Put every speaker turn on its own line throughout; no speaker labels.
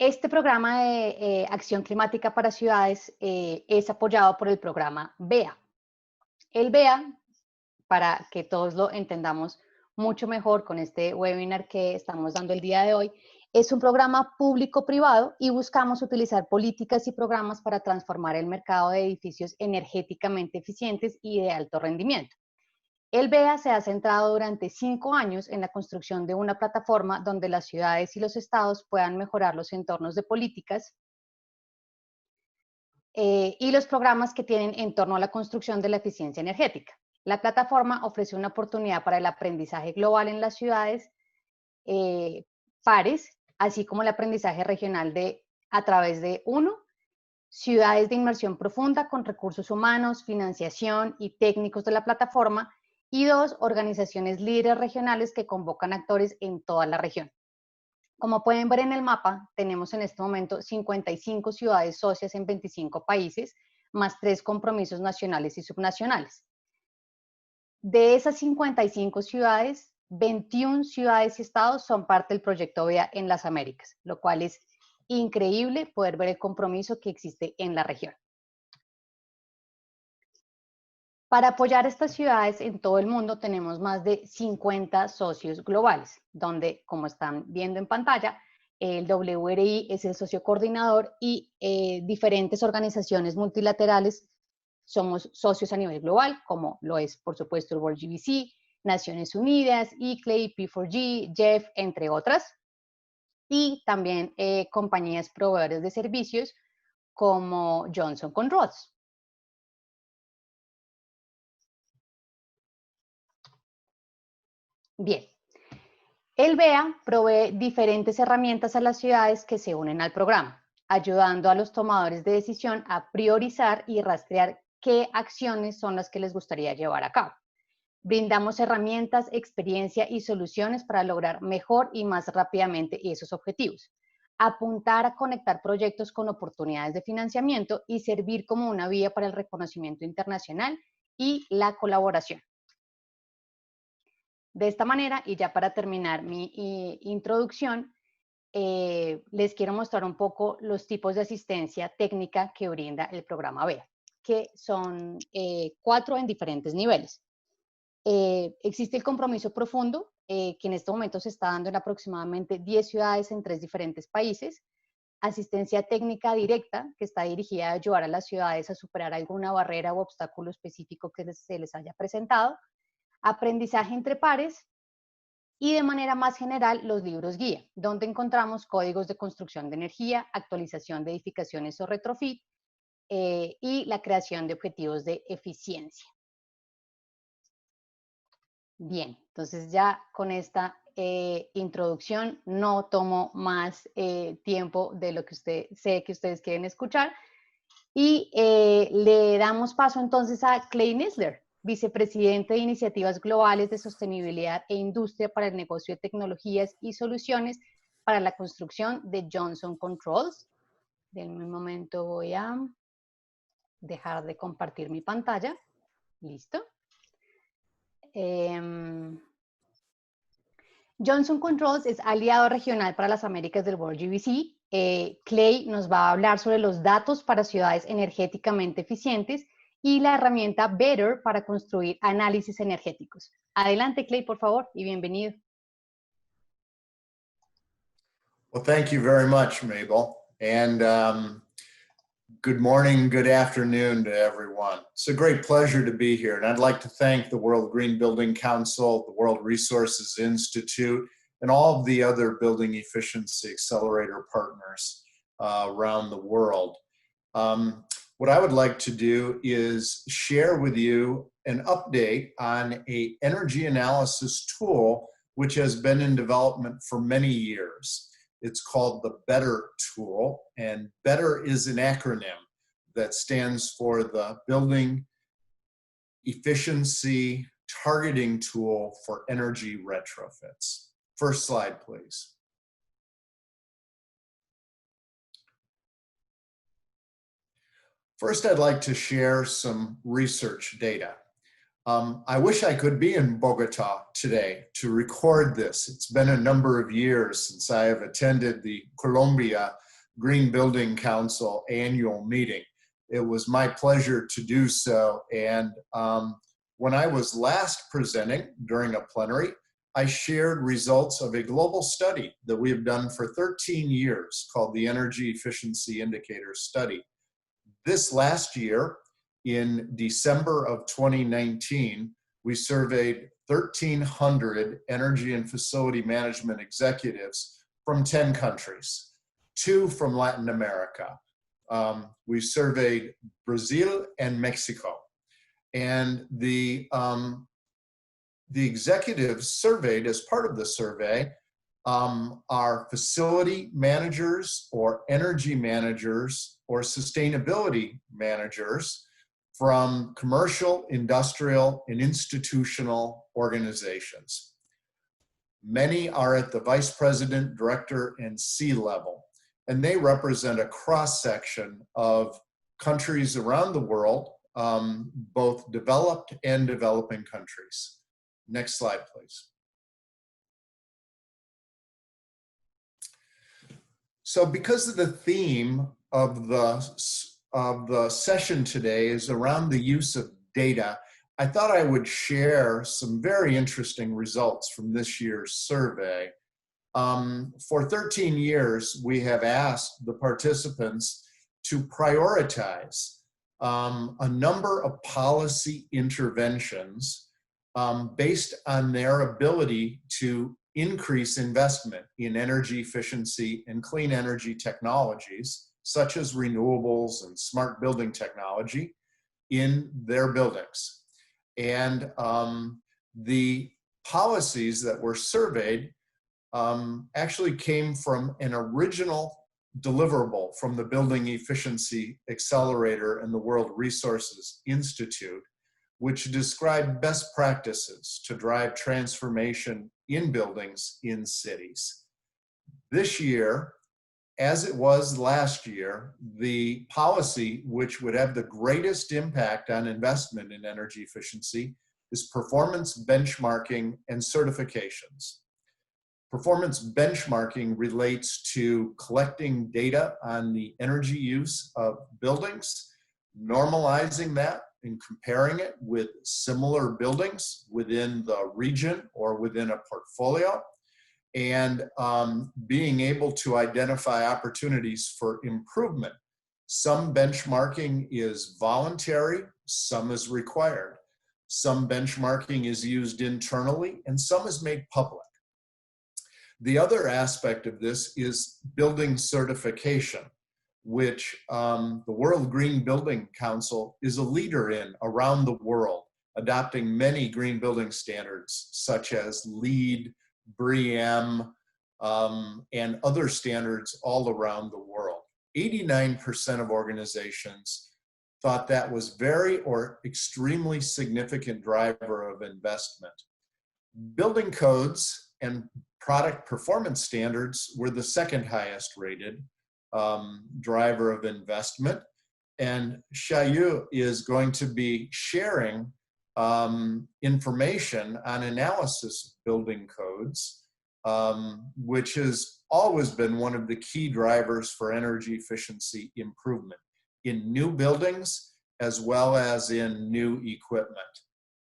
Este programa de acción climática para ciudades es apoyado por el programa BEA. El BEA, para que todos lo entendamos mucho mejor con este webinar que estamos dando el día de hoy, es un programa público-privado y buscamos utilizar políticas y programas para transformar el mercado de edificios energéticamente eficientes y de alto rendimiento. El BEA se ha centrado durante 5 años en la construcción de una plataforma donde las ciudades y los estados puedan mejorar los entornos de políticas y los programas que tienen en torno a la construcción de la eficiencia energética. La plataforma ofrece una oportunidad para el aprendizaje global en las ciudades pares, así como el aprendizaje regional a través de, 1, ciudades de inmersión profunda con recursos humanos, financiación y técnicos de la plataforma, y 2, organizaciones líderes regionales que convocan actores en toda la región. Como pueden ver en el mapa, tenemos en este momento 55 ciudades socias en 25 países, más 3 compromisos nacionales y subnacionales. De esas 55 ciudades, 21 ciudades y estados son parte del proyecto BEA en las Américas, lo cual es increíble poder ver el compromiso que existe en la región. Para apoyar a estas ciudades en todo el mundo tenemos más de 50 socios globales, donde, como están viendo en pantalla, el WRI es el socio coordinador y diferentes organizaciones multilaterales somos socios a nivel global, como lo es, por supuesto, el World GBC, Naciones Unidas, ICLEI, P4G, JEF, entre otras, y también compañías proveedores de servicios como Johnson Controls. Bien, el BEA provee diferentes herramientas a las ciudades que se unen al programa, ayudando a los tomadores de decisión a priorizar y rastrear qué acciones son las que les gustaría llevar a cabo. Brindamos herramientas, experiencia y soluciones para lograr mejor y más rápidamente esos objetivos. Apuntar a conectar proyectos con oportunidades de financiamiento y servir como una vía para el reconocimiento internacional y la colaboración. De esta manera, y ya para terminar mi introducción, les quiero mostrar un poco los tipos de asistencia técnica que brinda el programa BEA, que son 4 en diferentes niveles. Existe el compromiso profundo, que en este momento se está dando en aproximadamente 10 ciudades en 3 diferentes países. Asistencia técnica directa, que está dirigida a ayudar a las ciudades a superar alguna barrera u obstáculo específico que se les haya presentado. Aprendizaje entre pares y de manera más general los libros guía, donde encontramos códigos de construcción de energía, actualización de edificaciones o retrofit y la creación de objetivos de eficiencia. Bien, entonces ya con esta introducción no tomo más tiempo de lo que sé que ustedes quieren escuchar y le damos paso entonces a Clay Nisler, vicepresidente de Iniciativas Globales de Sostenibilidad e Industria para el Negocio de Tecnologías y Soluciones para la Construcción de Johnson Controls. Denme un momento, voy a dejar de compartir mi pantalla. ¿Listo? Johnson Controls es aliado regional para las Américas del World GBC. Clay nos va a hablar sobre los datos para ciudades energéticamente eficientes y la herramienta Better para construir análisis energéticos. Adelante, Clay, por favor, y bienvenido.
Well, thank you very much, Mabel. And good morning, good afternoon to everyone. It's a great pleasure to be here. And I'd like to thank the World Green Building Council, the World Resources Institute, and all of the other building efficiency accelerator partners around the world. What I would like to do is share with you an update on an energy analysis tool which has been in development for many years. It's called the Better tool, and Better is an acronym that stands for the Building Efficiency Targeting Tool for Energy Retrofits. First slide, please. First, I'd like to share some research data. I wish I could be in Bogota today to record this. It's been a number of years since I have attended the Colombia Green Building Council annual meeting. It was my pleasure to do so. And when I was last presenting during a plenary, I shared results of a global study that we have done for 13 years called the Energy Efficiency Indicator Study. This last year, in December of 2019, we surveyed 1,300 energy and facility management executives from 10 countries, 2 from Latin America. We surveyed Brazil and Mexico. And the executives surveyed as part of the survey are facility managers or energy managers or sustainability managers from commercial, industrial, and institutional organizations. Many are at the vice president, director, and C-level, and they represent a cross-section of countries around the world, both developed and developing countries. Next slide, please. So because of the theme of the session today is around the use of data, I thought I would share some very interesting results from this year's survey. For 13 years, we have asked the participants to prioritize a number of policy interventions based on their ability to increase investment in energy efficiency and clean energy technologies, such as renewables and smart building technology in their buildings. And the policies that were surveyed actually came from an original deliverable from the Building Efficiency Accelerator and the World Resources Institute, which described best practices to drive transformation in buildings in cities. This year, as it was last year, the policy which would have the greatest impact on investment in energy efficiency is performance benchmarking and certifications. Performance benchmarking relates to collecting data on the energy use of buildings, normalizing that and comparing it with similar buildings within the region or within a portfolio, and being able to identify opportunities for improvement. Some benchmarking is voluntary, some is required. Some benchmarking is used internally, and some is made public. The other aspect of this is building certification, which the World Green Building Council is a leader in around the world, adopting many green building standards such as LEED, BREEAM, and other standards all around the world. 89% of organizations thought that was very or extremely significant driver of investment. Building codes and product performance standards were the second highest rated driver of investment. And Xiaoyu is going to be sharing information on analysis of building codes, which has always been one of the key drivers for energy efficiency improvement in new buildings as well as in new equipment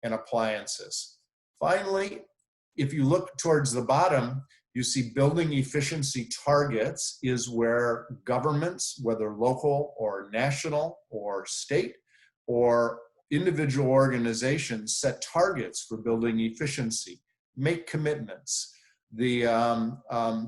and appliances. Finally, if you look towards the bottom, you see building efficiency targets is where governments, whether local or national or state or individual organizations, set targets for building efficiency, make commitments. The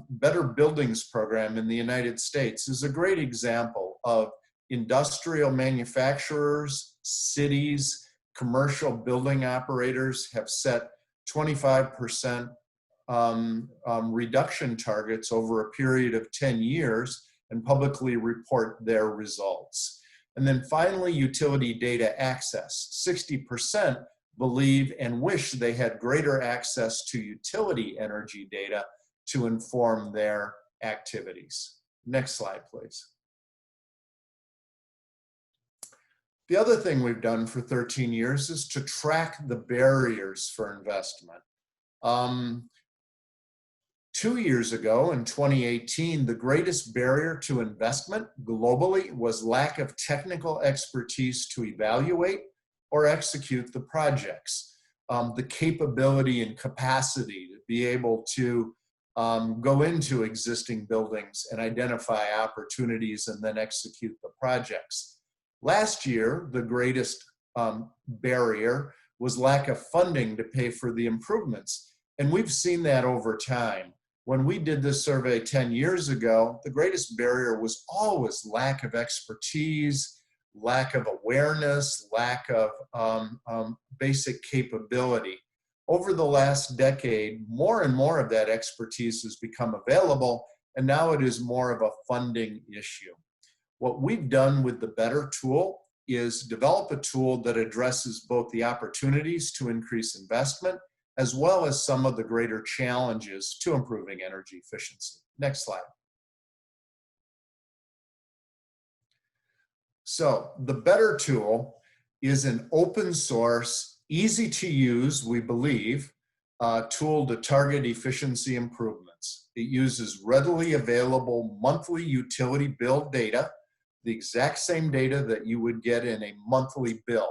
Better Buildings program in the United States is a great example of industrial manufacturers, cities, commercial building operators have set 25% reduction targets over a period of 10 years and publicly report their results. And then finally, utility data access. 60% believe and wish they had greater access to utility energy data to inform their activities. Next slide, please. The other thing we've done for 13 years is to track the barriers for investment. 2 years ago, in 2018, the greatest barrier to investment globally was lack of technical expertise to evaluate or execute the projects. The capability and capacity to be able to go into existing buildings and identify opportunities and then execute the projects. Last year, the greatest barrier was lack of funding to pay for the improvements. And we've seen that over time. When we did this survey 10 years ago, the greatest barrier was always lack of expertise, lack of awareness, lack of basic capability. Over the last decade, more and more of that expertise has become available, and now it is more of a funding issue. What we've done with the Better tool is develop a tool that addresses both the opportunities to increase investment as well as some of the greater challenges to improving energy efficiency. Next slide. So the Better tool is an open source, easy to use, we believe, tool to target efficiency improvements. It uses readily available monthly utility bill data, the exact same data that you would get in a monthly bill,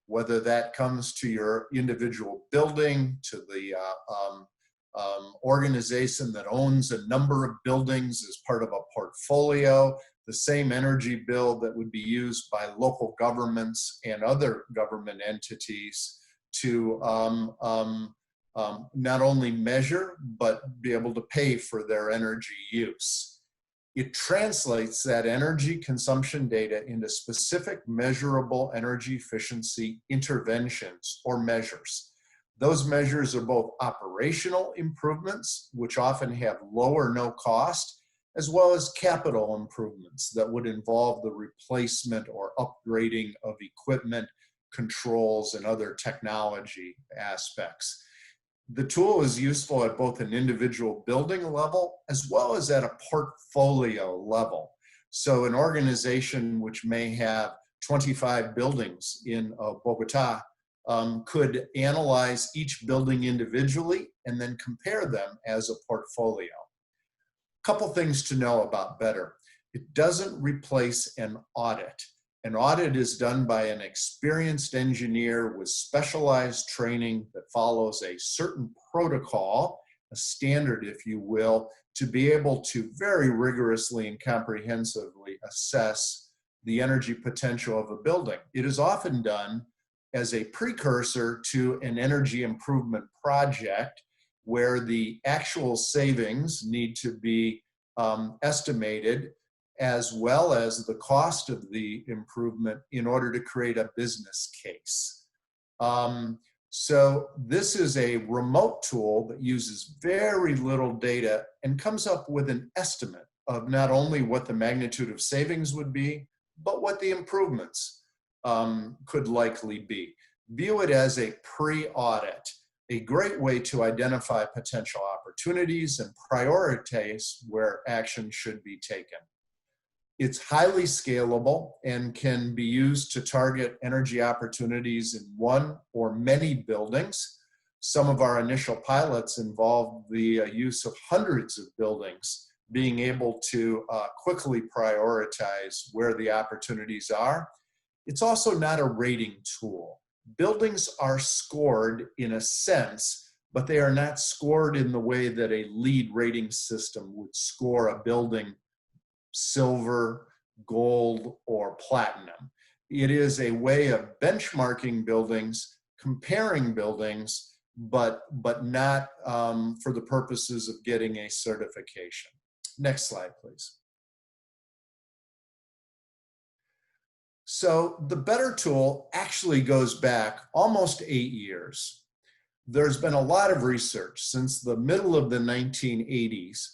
whether that comes to your individual building, to the organization that owns a number of buildings as part of a portfolio, the same energy bill that would be used by local governments and other government entities to not only measure, but be able to pay for their energy use. It translates that energy consumption data into specific measurable energy efficiency interventions or measures. Those measures are both operational improvements, which often have low or no cost, as well as capital improvements that would involve the replacement or upgrading of equipment, controls, and other technology aspects. The tool is useful at both an individual building level as well as at a portfolio level. So an organization which may have 25 buildings in Bogota could analyze each building individually and then compare them as a portfolio. Couple things to know about Better. It doesn't replace an audit. An audit is done by an experienced engineer with specialized training that follows a certain protocol, a standard, if you will, to be able to very rigorously and comprehensively assess the energy potential of a building. It is often done as a precursor to an energy improvement project where the actual savings need to be estimated, as well as the cost of the improvement in order to create a business case. So this is a remote tool that uses very little data and comes up with an estimate of not only what the magnitude of savings would be, but what the improvements could likely be. View it as a pre-audit, a great way to identify potential opportunities and prioritize where action should be taken. It's highly scalable and can be used to target energy opportunities in one or many buildings. Some of our initial pilots involved the use of hundreds of buildings, being able to quickly prioritize where the opportunities are. It's also not a rating tool. Buildings are scored in a sense, but they are not scored in the way that a LEED rating system would score a building silver, gold, or platinum. It is a way of benchmarking buildings, comparing buildings, but not for the purposes of getting a certification. Next slide, please. So the Better tool actually goes back almost 8 years. There's been a lot of research since the middle of the 1980s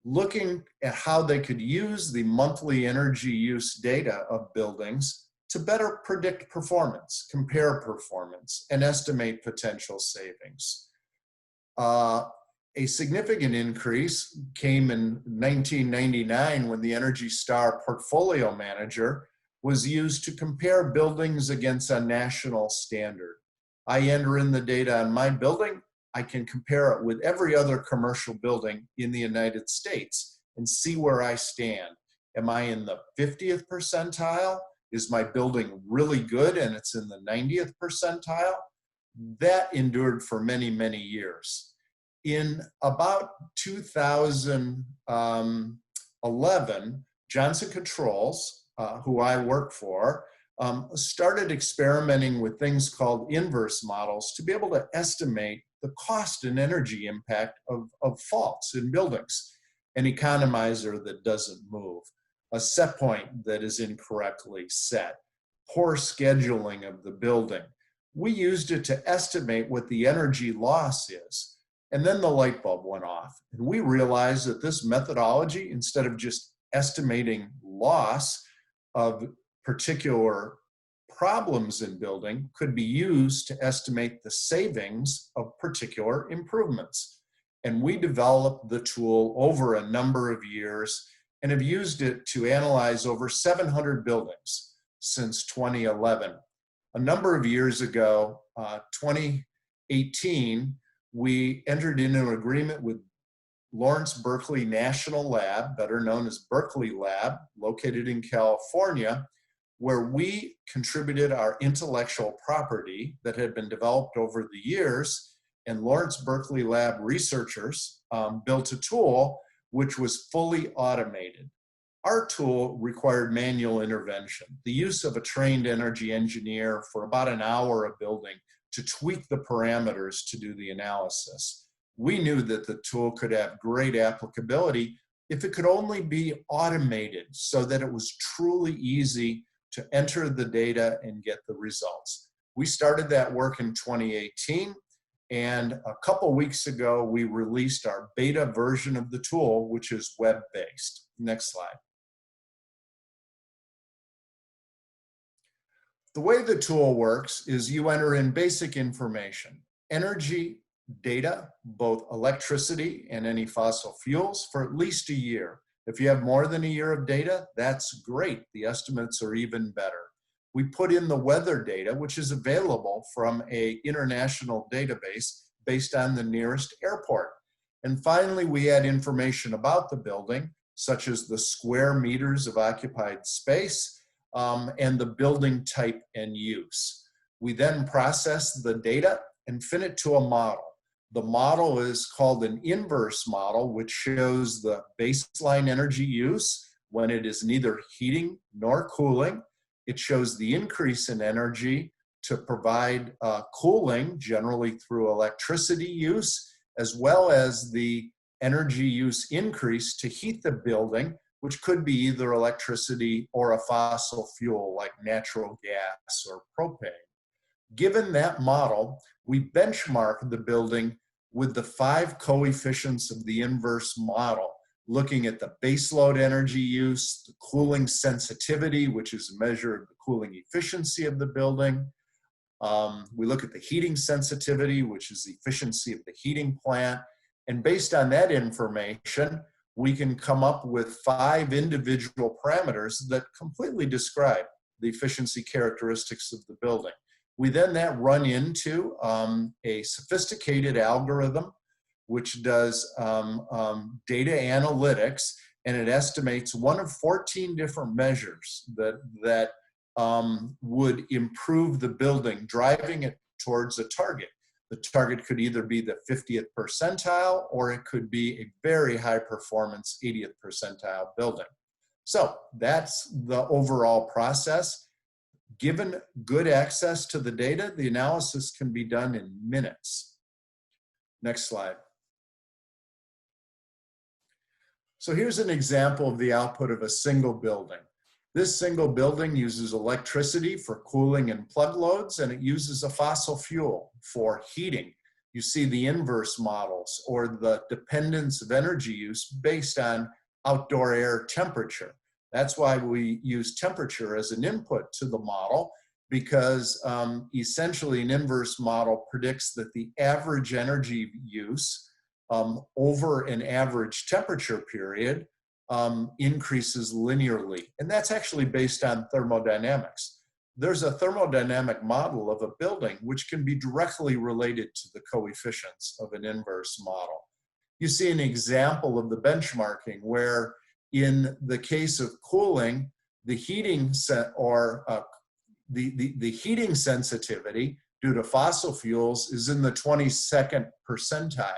looking at how they could use the monthly energy use data of buildings to better predict performance, compare performance, and estimate potential savings. A significant increase came in 1999 when the Energy Star Portfolio Manager was used to compare buildings against a national standard. I enter in the data on my building, I can compare it with every other commercial building in the United States and see where I stand. Am I in the 50th percentile? Is my building really good and it's in the 90th percentile? That endured for many, many years. In about 2011, Johnson Controls, who I work for, started experimenting with things called inverse models to be able to estimate the cost and energy impact of faults in buildings. An economizer that doesn't move, a set point that is incorrectly set, poor scheduling of the building. We used it to estimate what the energy loss is. And then the light bulb went off. And we realized that this methodology, instead of just estimating loss of particular problems in building, could be used to estimate the savings of particular improvements. And we developed the tool over a number of years and have used it to analyze over 700 buildings since 2011. A number of years ago, 2018, we entered into an agreement with Lawrence Berkeley National Lab, better known as Berkeley Lab, located in California, where we contributed our intellectual property that had been developed over the years, and Lawrence Berkeley Lab researchers built a tool which was fully automated. Our tool required manual intervention, the use of a trained energy engineer for about an hour a building to tweak the parameters to do the analysis. We knew that the tool could have great applicability if it could only be automated so that it was truly easy to enter the data and get the results. We started that work in 2018, and a couple weeks ago, we released our beta version of the tool, which is web-based. Next slide. The way the tool works is you enter in basic information, energy, data, both electricity and any fossil fuels for at least a year. If you have more than a year of data, that's great. The estimates are even better. We put in the weather data, which is available from an international database based on the nearest airport. And finally, we add information about the building, such as the square meters of occupied space, and the building type and use. We then process the data and fit it to a model. The model is called an inverse model, which shows the baseline energy use when it is neither heating nor cooling. It shows the increase in energy to provide cooling, generally through electricity use, as well as the energy use increase to heat the building, which could be either electricity or a fossil fuel like natural gas or propane. Given that model, we benchmark the building with the 5 coefficients of the inverse model, looking at the baseload energy use, the cooling sensitivity, which is a measure of the cooling efficiency of the building. We look at the heating sensitivity, which is the efficiency of the heating plant. And based on that information, we can come up with 5 individual parameters that completely describe the efficiency characteristics of the building. We then run into a sophisticated algorithm which does data analytics, and it estimates one of 14 different measures that would improve the building, driving it towards a target. The target could either be the 50th percentile, or it could be a very high performance 80th percentile building. So that's the overall process. Given good access to the data, the analysis can be done in minutes. Next slide. So here's an example of the output of a single building. This single building uses electricity for cooling and plug loads, and it uses a fossil fuel for heating. You see the inverse models, or the dependence of energy use based on outdoor air temperature. That's why we use temperature as an input to the model, because essentially an inverse model predicts that the average energy use over an average temperature period increases linearly. And that's actually based on thermodynamics. there's a thermodynamic model of a building which can be directly related to the coefficients of an inverse model. You see an example of the benchmarking where in the case of cooling, the heating the heating sensitivity due to fossil fuels is in the 22nd percentile,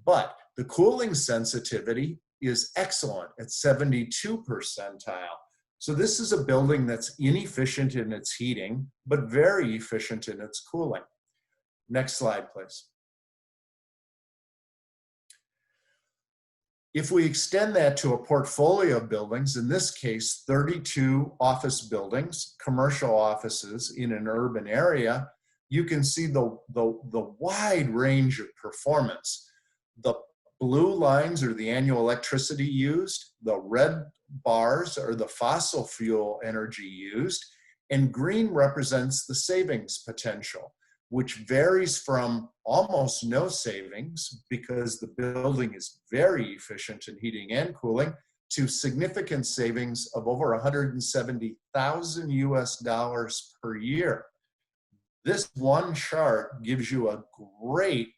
but the cooling sensitivity is excellent at 72 percentile. So this is a building that's inefficient in its heating, but very efficient in its cooling. Next slide, please. If we extend that to a portfolio of buildings, in this case, 32 office buildings, commercial offices in an urban area, you can see the wide range of performance. The blue lines are the annual electricity used, the red bars are the fossil fuel energy used, and green represents the savings potential, which varies from almost no savings because the building is very efficient in heating and cooling to significant savings of over 170,000 US dollars per year. This one chart gives you a great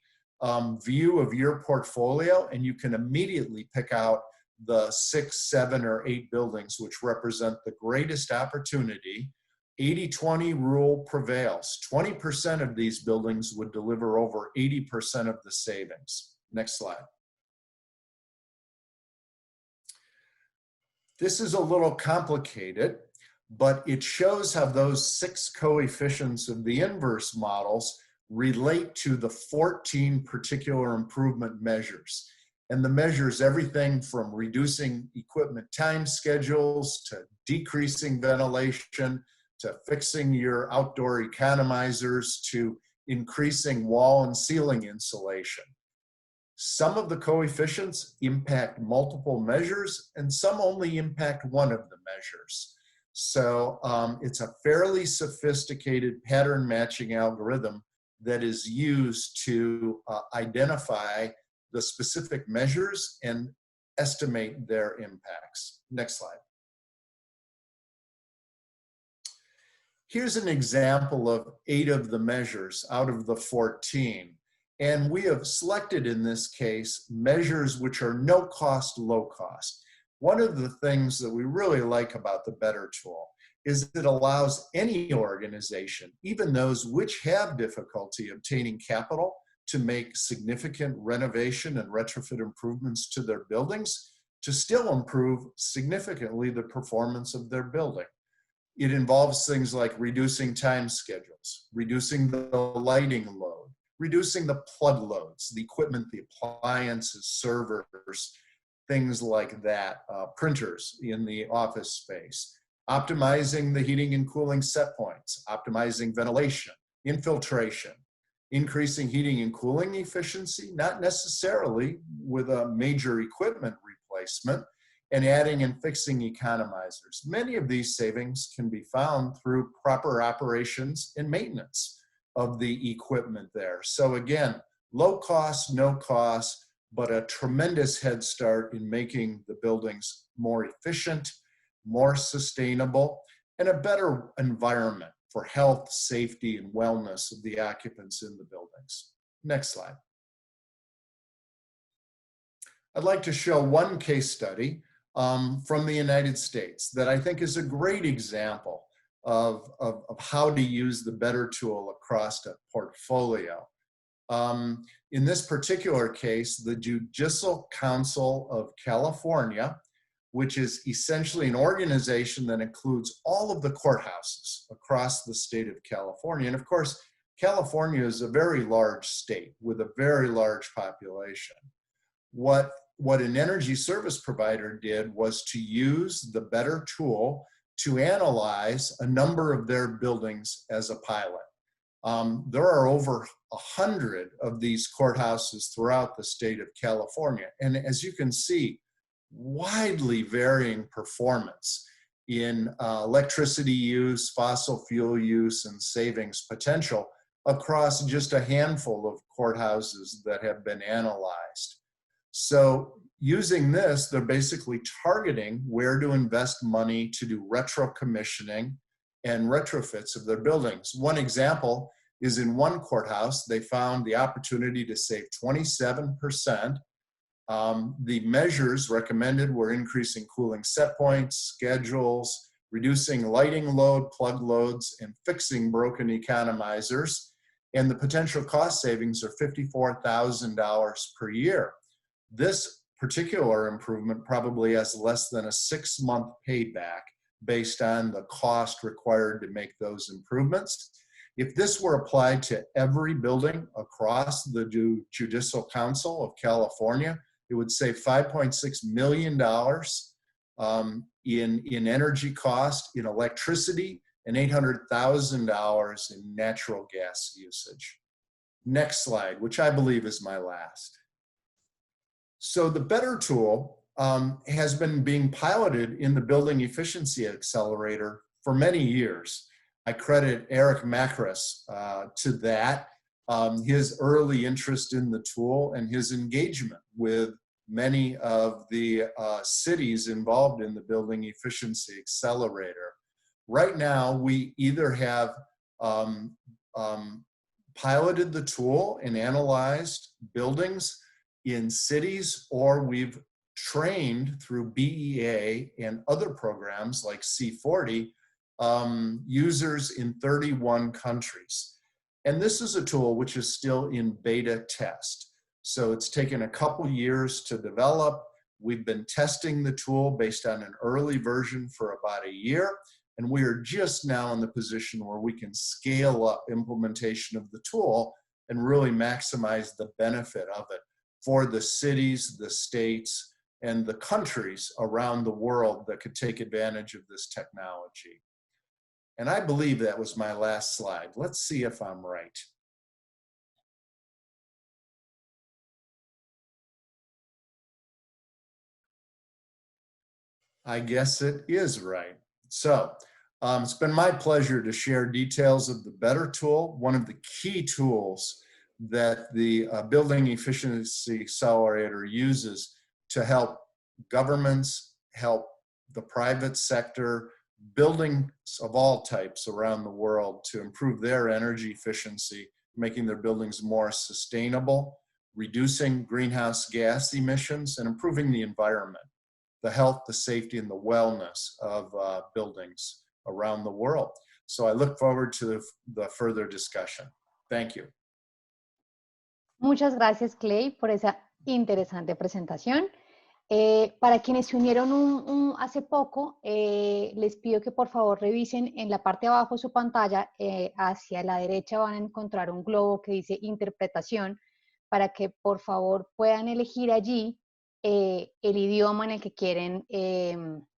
view of your portfolio, and you can immediately pick out the 6, 7, or 8 buildings which represent the greatest opportunity. 80-20 rule prevails. 20% of these buildings would deliver over 80% of the savings. Next slide. This is a little complicated, but it shows how those 6 coefficients of the inverse models relate to the 14 particular improvement measures. And the measures everything from reducing equipment time schedules to decreasing ventilation to fixing your outdoor economizers to increasing wall and ceiling insulation. Some of the coefficients impact multiple measures and some only impact one of the measures. So it's a fairly sophisticated pattern matching algorithm that is used to identify the specific measures and estimate their impacts. Next slide. Here's an example of 8 of the measures out of the 14. And we have selected in this case measures which are no cost, low cost. One of the things that we really like about the Better tool is it allows any organization, even those which have difficulty obtaining capital to make significant renovation and retrofit improvements to their buildings, to still improve significantly the performance of their building. It involves things like reducing time schedules, reducing the lighting load, reducing the plug loads, the equipment, the appliances, servers, things like that, printers in the office space, optimizing the heating and cooling set points, optimizing ventilation, infiltration, increasing heating and cooling efficiency, not necessarily with a major equipment replacement, and adding and fixing economizers. Many of these savings can be found through proper operations and maintenance of the equipment there. So again, low cost, no cost, but a tremendous head start in making the buildings more efficient, more sustainable, and a better environment for health, safety, and wellness of the occupants in the buildings. Next slide. I'd like to show one case study from the United States that I think is a great example of how to use the Better tool across a portfolio. In this particular case, the Judicial Council of California, which is essentially an organization that includes all of the courthouses across the state of California. And of course, California is a very large state with a very large population. What an energy service provider did was to use the Better tool to analyze a number of their buildings as a pilot. There are over 100 of these courthouses throughout the state of California. And as you can see, widely varying performance in electricity use, fossil fuel use, and savings potential across just a handful of courthouses that have been analyzed. So using this, they're basically targeting where to invest money to do retro commissioning, and retrofits of their buildings. One example is in one courthouse, they found the opportunity to save 27%. The measures recommended were increasing cooling set points, schedules, reducing lighting load, plug loads, and fixing broken economizers. And the potential cost savings are $54,000 per year. This particular improvement probably has less than a 6-month payback based on the cost required to make those improvements. If this were applied to every building across the Judicial Council of California, it would save $5.6 million in energy cost, in electricity, and $800,000 in natural gas usage. Next slide, which I believe is my last. So the BETTER tool has been being piloted in the Building Efficiency Accelerator for many years. I credit Eric Macris to that, his early interest in the tool and his engagement with many of the cities involved in the Building Efficiency Accelerator. Right now, we either have piloted the tool and analyzed buildings in cities, or we've trained through BEA and other programs like C40 users in 31 countries. And this is a tool which is still in beta test. So it's taken a couple years to develop. We've been testing the tool based on an early version for about a year. And we are just now in the position where we can scale up implementation of the tool and really maximize the benefit of it for the cities, the states, and the countries around the world that could take advantage of this technology. And I believe that was my last slide. Let's see if I'm right. I guess it is right. So it's been my pleasure to share details of the BETTER tool, one of the key tools that the Building Efficiency Accelerator uses to help governments, help the private sector, buildings of all types around the world to improve their energy efficiency, making their buildings more sustainable, reducing greenhouse gas emissions, and improving the environment, the health, the safety, and the wellness of buildings around the world. So I look forward to the further discussion. Thank you.
Muchas gracias, Clay, por esa interesante presentación. Para quienes se unieron hace poco, les pido que por favor revisen en la parte de abajo de su pantalla, hacia la derecha van a encontrar un globo que dice interpretación, para que por favor puedan elegir allí el idioma en el que quieren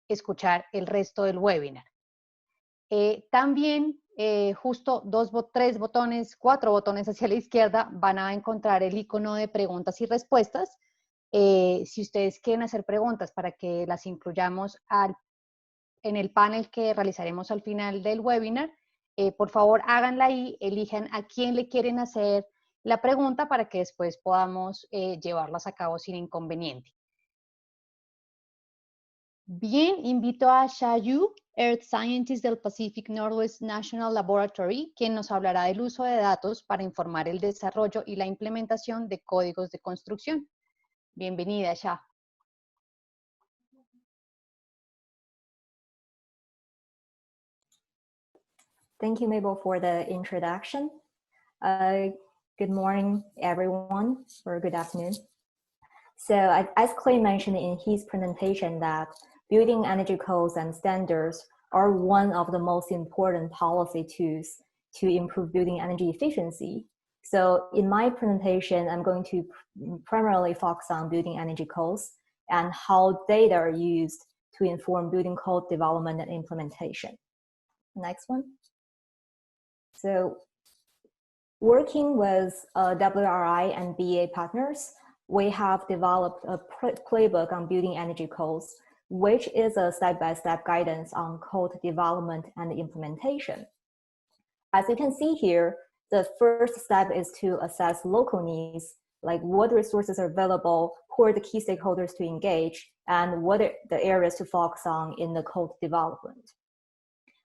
escuchar el resto del webinar. También justo 3 botones, 4 botones hacia la izquierda van a encontrar el icono de preguntas y respuestas. Si ustedes quieren hacer preguntas para que las incluyamos en el panel que realizaremos al final del webinar, por favor háganla ahí, elijan a quién le quieren hacer la pregunta para que después podamos llevarlas a cabo sin inconveniente. Bien, invito a Xiaoyu, Earth Scientist del Pacific Northwest National Laboratory, quien nos hablará del uso de datos para informar el desarrollo y la implementación de códigos de construcción. Bienvenida, Xia.
Thank you, Mabel, for the introduction. Good morning, everyone, or good afternoon. So as Clay mentioned in his presentation, that building energy codes and standards are one of the most important policy tools to improve building energy efficiency. So in my presentation, I'm going to primarily focus on building energy codes and how data are used to inform building code development and implementation. Next one. So working with WRI and BA partners, we have developed a playbook on building energy codes, which is a step-by-step guidance on code development and implementation. As you can see here, the first step is to assess local needs, like what resources are available, who are the key stakeholders to engage, and what are the areas to focus on in the code development.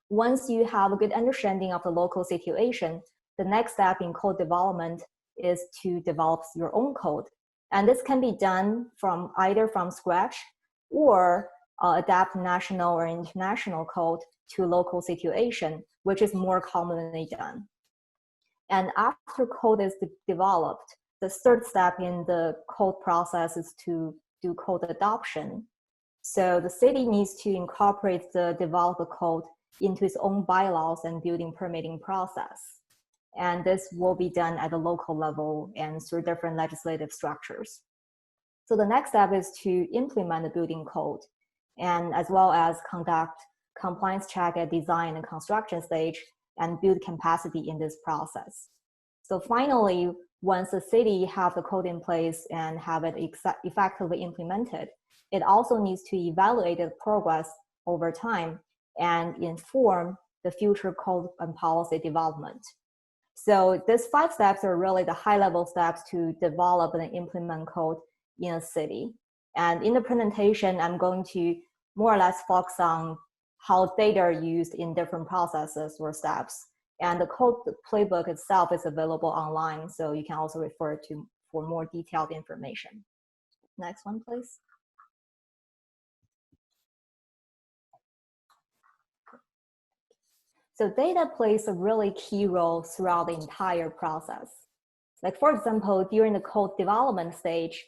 once you have a good understanding of the local situation, the next step in code development is to develop your own code. And this can be done from either from scratch or adapt national or international code to local situation, which is more commonly done. And after code is developed, the third step in the code process is to do code adoption. So the city needs to incorporate the developed code into its own bylaws and building permitting process. And this will be done at the local level and through different legislative structures. So the next step is to implement the building code, and as well as conduct compliance check at design and construction stage and build capacity in this process. So finally, once the city have the code in place and have it effectively implemented, it also needs to evaluate the progress over time and inform the future code and policy development. So these 5 steps are really the high-level steps to develop and implement code in a city. And in the presentation, I'm going to more or less focus on how data are used in different processes or steps. And the code playbook itself is available online, so you can also refer to for more detailed information. Next one, please. So data plays a really key role throughout the entire process. Like for example, during the code development stage,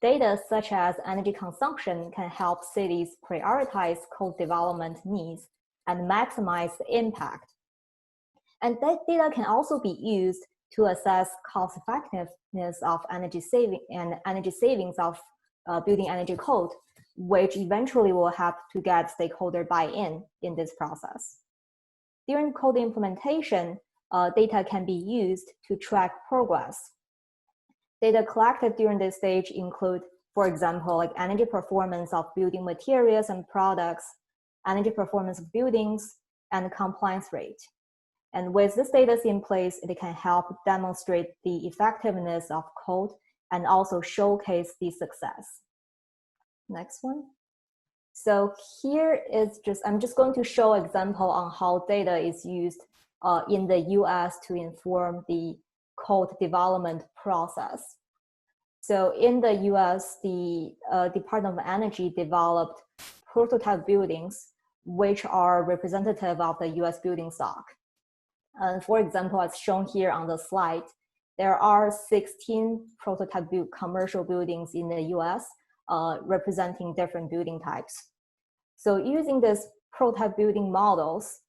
data such as energy consumption can help cities prioritize code development needs and maximize the impact. And that data can also be used to assess cost effectiveness of energy saving and energy savings of building energy code, which eventually will help to get stakeholder buy-in in this process. During code implementation, data can be used to track progress. Data collected during this stage include, for example, like energy performance of building materials and products, energy performance of buildings, and compliance rate. And with this data in place, it can help demonstrate the effectiveness of code and also showcase the success. Next one. So here is I'm just going to show an example on how data is used in the US to inform the code development process. So in the US, the Department of Energy developed prototype buildings, which are representative of the US building stock. And for example, as shown here on the slide, there are 16 prototype commercial buildings in the US representing different building types. So using these prototype building models,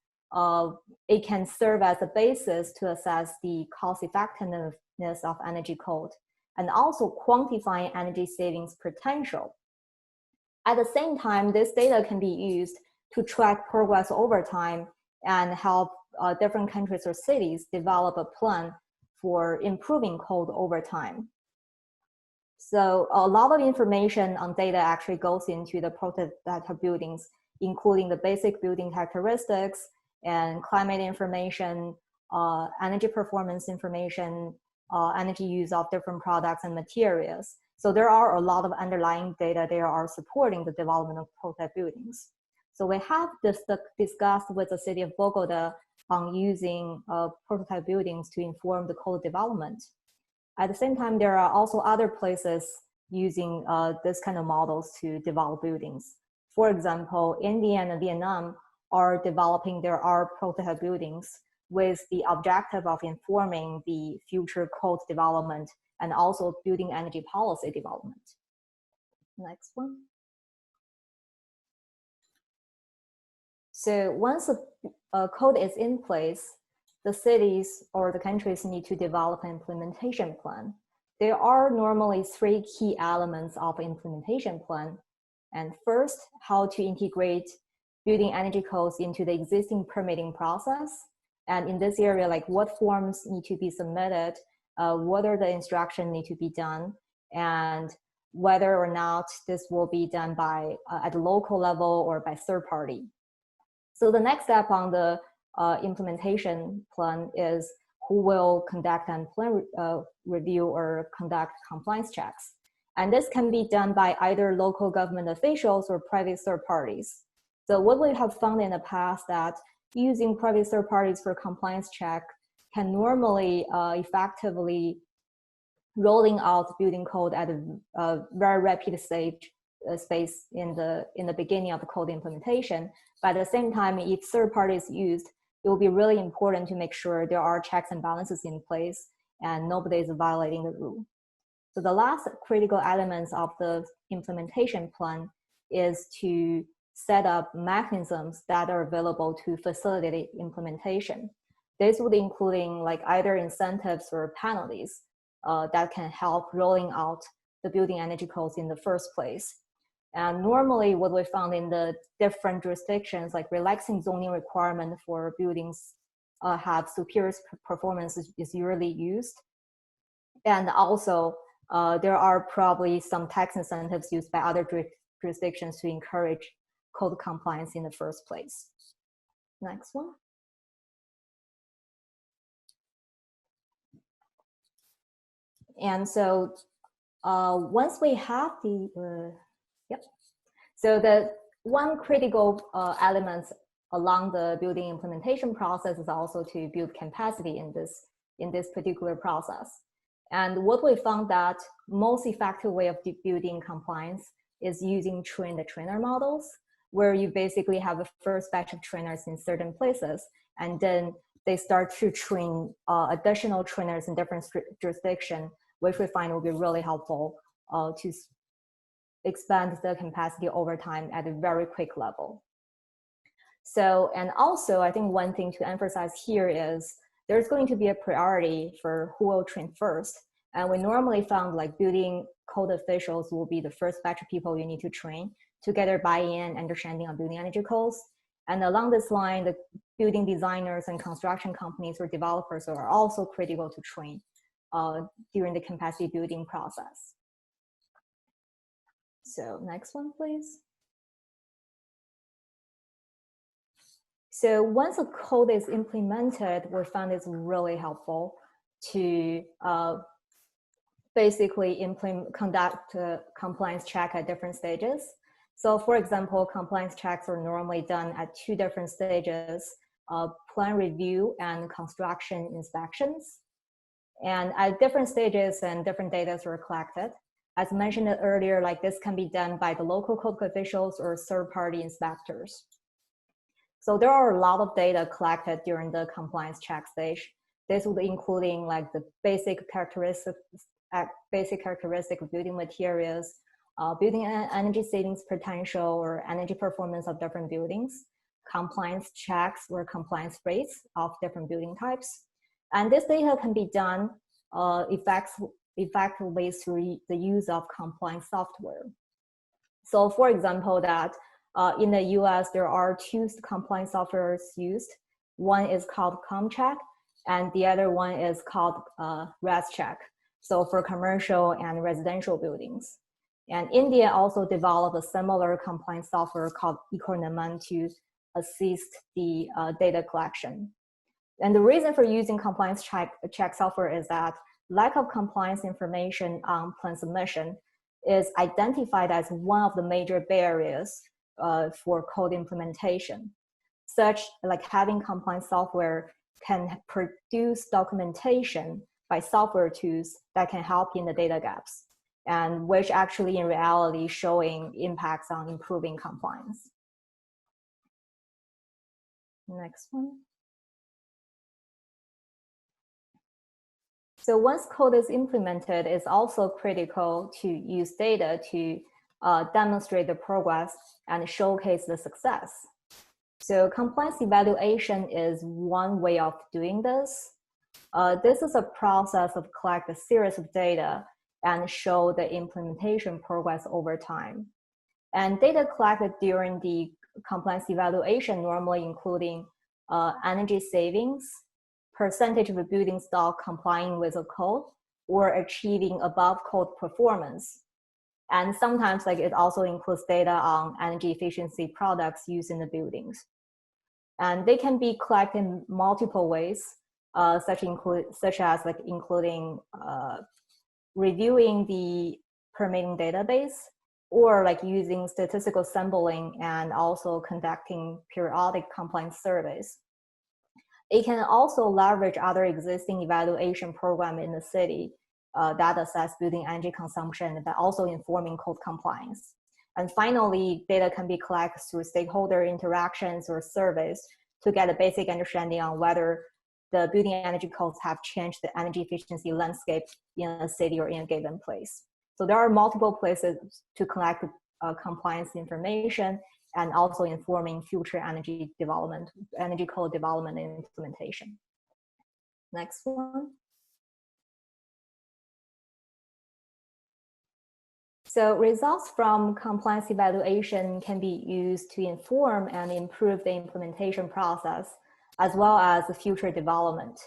it can serve as a basis to assess the cost effectiveness of energy code and also quantifying energy savings potential. At the same time, this data can be used to track progress over time and help different countries or cities develop a plan for improving code over time. So a lot of information on data actually goes into the prototype buildings, including the basic building characteristics and climate information, energy performance information, energy use of different products and materials. So there are a lot of underlying data that are supporting the development of prototype buildings. So we have discussed with the city of Bogota on using prototype buildings to inform the code development. At the same time, there are also other places using this kind of models to develop buildings. For example, India and Vietnam are developing their prototype buildings with the objective of informing the future code development and also building energy policy development. Next one. So once a code is in place, the cities or the countries need to develop an implementation plan. There are normally 3 key elements of implementation plan. And first, how to integrate building energy codes into the existing permitting process. And in this area, like what forms need to be submitted, what are the instructions need to be done, and whether or not this will be done by at the local level or by third party. So the next step on the implementation plan is who will conduct and plan review or conduct compliance checks. And this can be done by either local government officials or private third parties. So what we have found in the past that using private third parties for compliance check can normally effectively rolling out building code at a very rapid space in the beginning of the code implementation. But at the same time, if third party is used, it will be really important to make sure there are checks and balances in place and nobody is violating the rule. So the last critical elements of the implementation plan is to set up mechanisms that are available to facilitate implementation. This would including like either incentives or penalties that can help rolling out the building energy codes in the first place. And normally what we found in the different jurisdictions, like relaxing zoning requirement for buildings have superior performance is usually used. And also there are probably some tax incentives used by other jurisdictions to encourage code compliance in the first place. Next one. And so once we have the, so the one critical element along the building implementation process is also to build capacity in this particular process. And what we found that most effective way of building compliance is using train-the-trainer models, where you basically have a first batch of trainers in certain places, and then they start to train additional trainers in different jurisdictions, which we find will be really helpful to expand the capacity over time at a very quick level. So, and also I think one thing to emphasize here is there's going to be a priority for who will train first. And we normally found like building code officials will be the first batch of people you need to train to get their buy-in, understanding of building energy codes. And along this line, the building designers and construction companies or developers are also critical to train during the capacity building process. So next one, please. So once a code is implemented, we found it's really helpful to basically conduct a compliance check at different stages. So for example, compliance checks are normally done at 2 different stages, plan review and construction inspections. And at different stages and different data are collected. As mentioned earlier, like this can be done by the local code officials or third-party inspectors. So there are a lot of data collected during the compliance check stage. This would including like the basic characteristic of building materials, building energy savings potential or energy performance of different buildings, compliance checks or compliance rates of different building types. And this data can be done effectively through the use of compliance software. So for example, that in the US, there are 2 compliance softwares used. One is called ComCheck, and the other one is called ResCheck. So for commercial and residential buildings. And India also developed a similar compliance software called Economan to assist the data collection. And the reason for using compliance check software is that lack of compliance information on plan submission is identified as one of the major barriers for code implementation. Such like having compliance software can produce documentation by software tools that can help in the data gaps, and which actually in reality showing impacts on improving compliance. Next one. So once code is implemented, it's also critical to use data to demonstrate the progress and showcase the success. So compliance evaluation is one way of doing this. This is a process of collect a series of data and show the implementation progress over time. And data collected during the compliance evaluation normally including energy savings, percentage of a building stock complying with a code, or achieving above code performance. And sometimes like it also includes data on energy efficiency products used in the buildings. And they can be collected in multiple ways, such as like including reviewing the permitting database, or like using statistical sampling and also conducting periodic compliance surveys It can also leverage other existing evaluation program in the city that assess building energy consumption, but also informing code compliance. And finally, data can be collected through stakeholder interactions or surveys to get a basic understanding on whether the building energy codes have changed the energy efficiency landscape in a city or in a given place. So there are multiple places to collect compliance information and also informing future energy development, energy code development and implementation. Next one. So results from compliance evaluation can be used to inform and improve the implementation process, as well as the future development.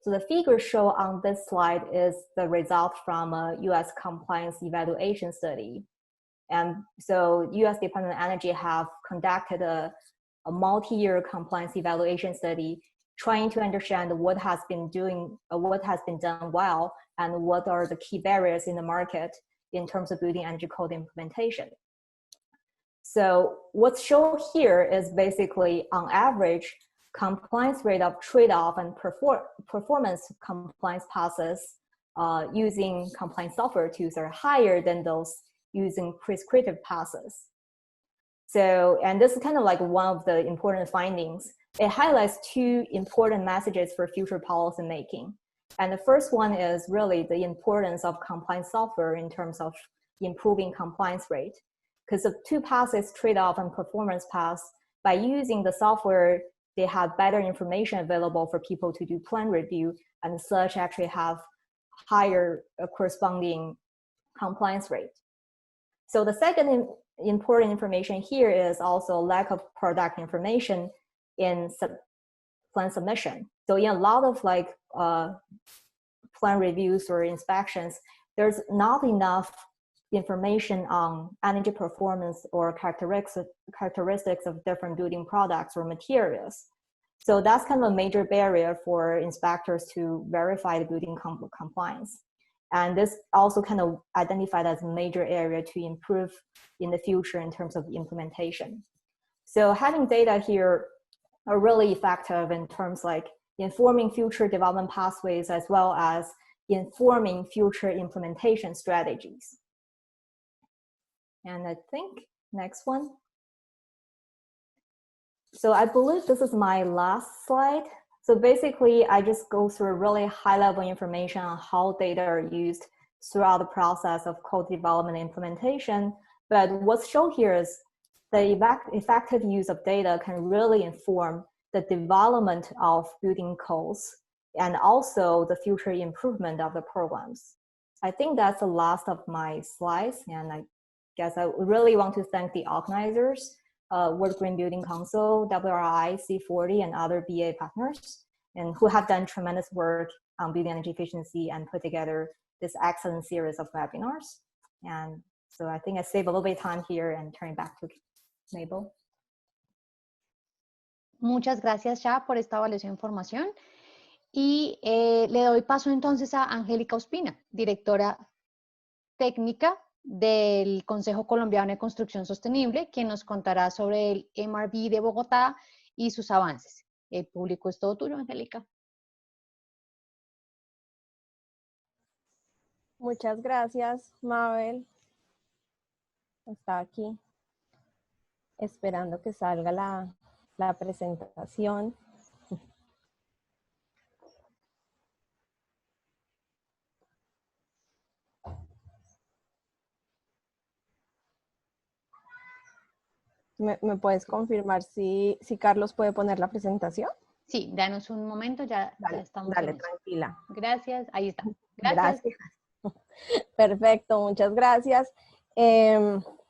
So the figure shown on this slide is the result from a US compliance evaluation study. And so US Department of Energy have conducted a multi-year compliance evaluation study trying to understand what has been done well and what are the key barriers in the market in terms of building energy code implementation. So what's shown here is basically on average, compliance rate of trade-off and performance compliance passes using compliance software tools are higher than those using prescriptive passes. So, and this is kind of like one of the important findings. It highlights two important messages for future policy making. And the first one is really the importance of compliance software in terms of improving compliance rate. Because the two passes, trade-off and performance pass, by using the software, they have better information available for people to do plan review and such actually have higher corresponding compliance rate. So the second important information here is also lack of product information in plan submission. So in a lot of like plan reviews or inspections, there's not enough information on energy performance or characteristics of different building products or materials. So that's kind of a major barrier for inspectors to verify the building compliance. And this also kind of identified as a major area to improve in the future in terms of implementation. So having data here are really effective in terms like informing future development pathways as well as informing future implementation strategies. And I think next one. So I believe this is my last slide. So basically, I just go through really high-level information on how data are used throughout the process of code development and implementation. But what's shown here is the effective use of data can really inform the development of building codes and also the future improvement of the programs. I think that's the last of my slides, and I guess I really want to thank the organizers, World Green Building Council, WRI, C40, and other BA partners, and who have done tremendous work on building energy efficiency and put together this excellent series of webinars. And so I think I save a little bit of time here and turn it back to Mabel.
Muchas gracias, Sha, por esta valiosa información. Y le doy paso entonces a Angélica Ospina, directora técnica del Consejo Colombiano de Construcción Sostenible, quien nos contará sobre el MRV de Bogotá y sus avances. El público es todo tuyo, Angélica.
Muchas gracias, Mabel. Está aquí esperando que salga la presentación. ¿Me puedes confirmar si Carlos puede poner la presentación?
Sí, danos un momento, ya estamos.
Dale, tranquila.
Gracias, ahí está.
Gracias. Perfecto, muchas gracias.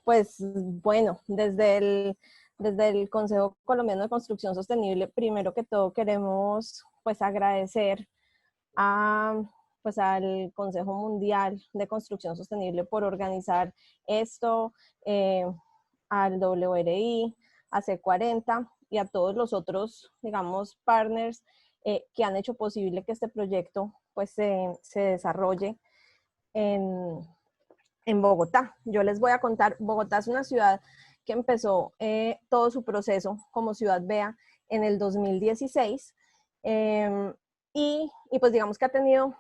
Pues bueno, desde el Consejo Colombiano de Construcción Sostenible, primero que todo queremos pues agradecer pues al Consejo Mundial de Construcción Sostenible por organizar esto, al WRI, a C40 y a todos los otros, digamos, partners que han hecho posible que este proyecto pues se desarrolle en Bogotá. Yo les voy a contar, Bogotá es una ciudad que empezó todo su proceso como ciudad BEA en el 2016 Y pues digamos que ha tenido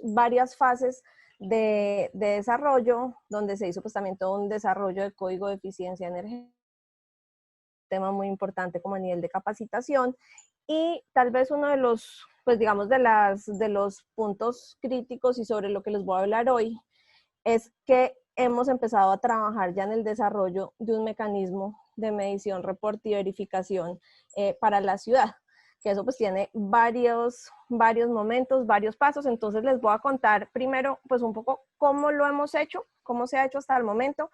varias fases de desarrollo, donde se hizo pues también todo un desarrollo de código de eficiencia energética, tema muy importante como a nivel de capacitación. Y tal vez uno de los, pues digamos, de los puntos críticos y sobre lo que les voy a hablar hoy, es que hemos empezado a trabajar ya en el desarrollo de un mecanismo de medición, reporte y verificación para la ciudad, que eso pues tiene varios momentos, varios pasos. Entonces les voy a contar primero pues un poco cómo lo hemos hecho, cómo se ha hecho hasta el momento,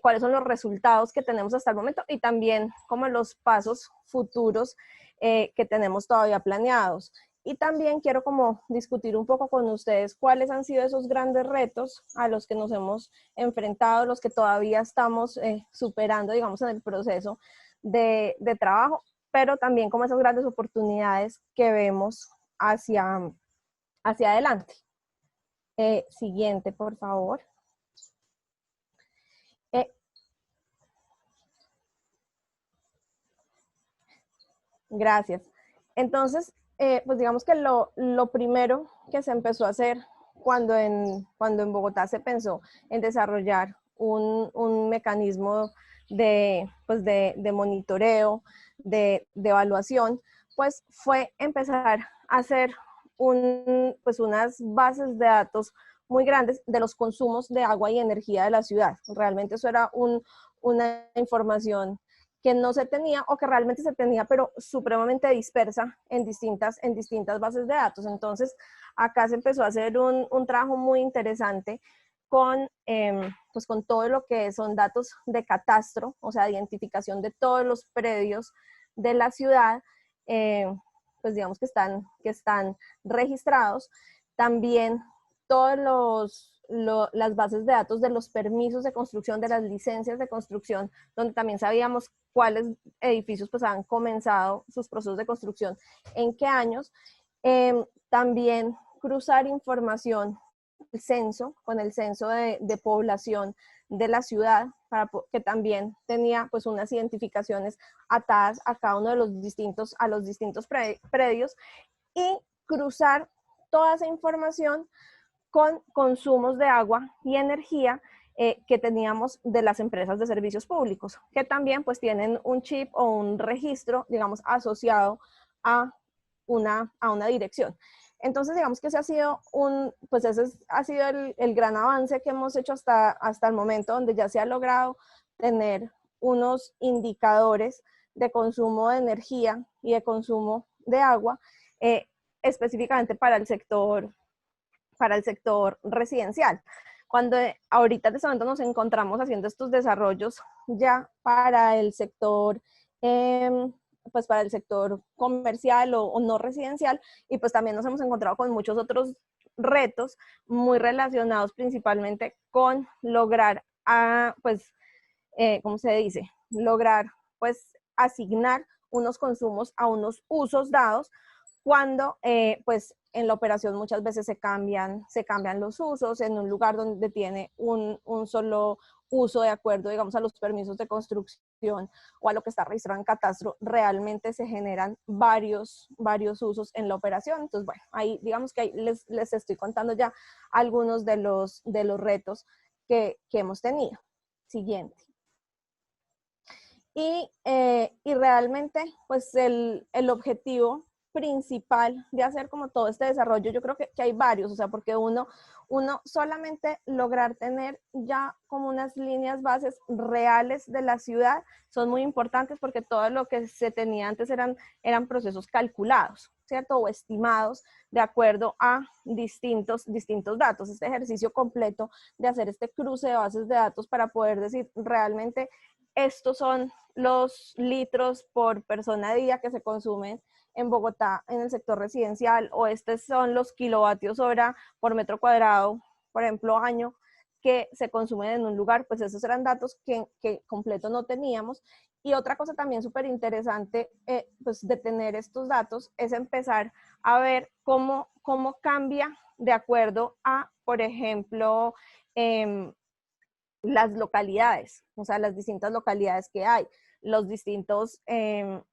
cuáles son los resultados que tenemos hasta el momento y también como los pasos futuros que tenemos todavía planeados. Y también quiero como discutir un poco con ustedes cuáles han sido esos grandes retos a los que nos hemos enfrentado, los que todavía estamos superando, digamos, en el proceso de trabajo, pero también como esas grandes oportunidades que vemos hacia adelante. Siguiente, por favor. Gracias. Entonces, pues digamos que lo primero que se empezó a hacer cuando en Bogotá se pensó en desarrollar un mecanismo de monitoreo, de evaluación, pues fue empezar a hacer unas bases de datos muy grandes de los consumos de agua y energía de la ciudad. Realmente eso era una información que no se tenía o que realmente se tenía, pero supremamente dispersa en distintas bases de datos. Entonces, acá se empezó a hacer un trabajo muy interesante con todo lo que son datos de catastro, o sea, identificación de todos los predios de la ciudad, pues digamos que están registrados. También todos las bases de datos de los permisos de construcción, de las licencias de construcción, donde también sabíamos cuáles edificios pues han comenzado sus procesos de construcción, en qué años. También cruzar información con el censo de población de la ciudad, que también tenía pues unas identificaciones atadas a cada uno de los distintos predios, y cruzar toda esa información con consumos de agua y energía que teníamos de las empresas de servicios públicos, que también pues tienen un chip o un registro, digamos, asociado a una dirección. Entonces, digamos que ese ha sido el gran avance que hemos hecho hasta el momento, donde ya se ha logrado tener unos indicadores de consumo de energía y de consumo de agua, específicamente para el sector residencial. Cuando ahorita en este momento nos encontramos haciendo estos desarrollos ya para el sector, pues para el sector comercial o no residencial, y pues también nos hemos encontrado con muchos otros retos muy relacionados principalmente con lograr, ¿cómo se dice? Lograr pues asignar unos consumos a unos usos dados, cuando pues en la operación muchas veces se cambian los usos. En un lugar donde tiene un solo uso de acuerdo, digamos, a los permisos de construcción o a lo que está registrado en catastro, realmente se generan varios usos en la operación. Entonces, bueno, ahí digamos que ahí les estoy contando ya algunos de los retos que hemos tenido. Siguiente. Y realmente, pues el objetivo principal de hacer como todo este desarrollo, yo creo que hay varios, o sea, porque uno solamente lograr tener ya como unas líneas bases reales de la ciudad son muy importantes, porque todo lo que se tenía antes eran procesos calculados, ¿cierto? O estimados de acuerdo a distintos datos. Este ejercicio completo de hacer este cruce de bases de datos para poder decir realmente estos son los litros por persona día que se consumen en Bogotá en el sector residencial, o estos son los kilovatios hora por metro cuadrado, por ejemplo, año, que se consumen en un lugar. Pues esos eran datos que completo no teníamos. Y otra cosa también súper interesante pues de tener estos datos es empezar a ver cómo cambia de acuerdo a, por ejemplo, las localidades, o sea, las distintas localidades que hay. los distintos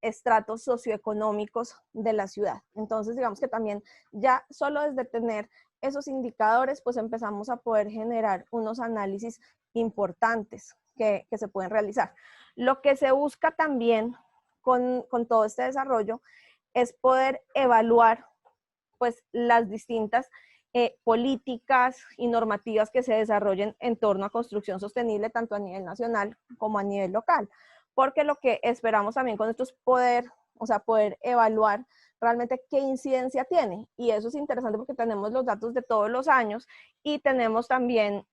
estratos socioeconómicos de la ciudad. Entonces, digamos que también ya solo desde tener esos indicadores, pues empezamos a poder generar unos análisis importantes que se pueden realizar. Lo que se busca también con todo este desarrollo es poder evaluar pues las distintas políticas y normativas que se desarrollen en torno a construcción sostenible, tanto a nivel nacional como a nivel local. Porque lo que esperamos también con esto es poder evaluar realmente qué incidencia tiene. Y eso es interesante porque tenemos los datos de todos los años y tenemos también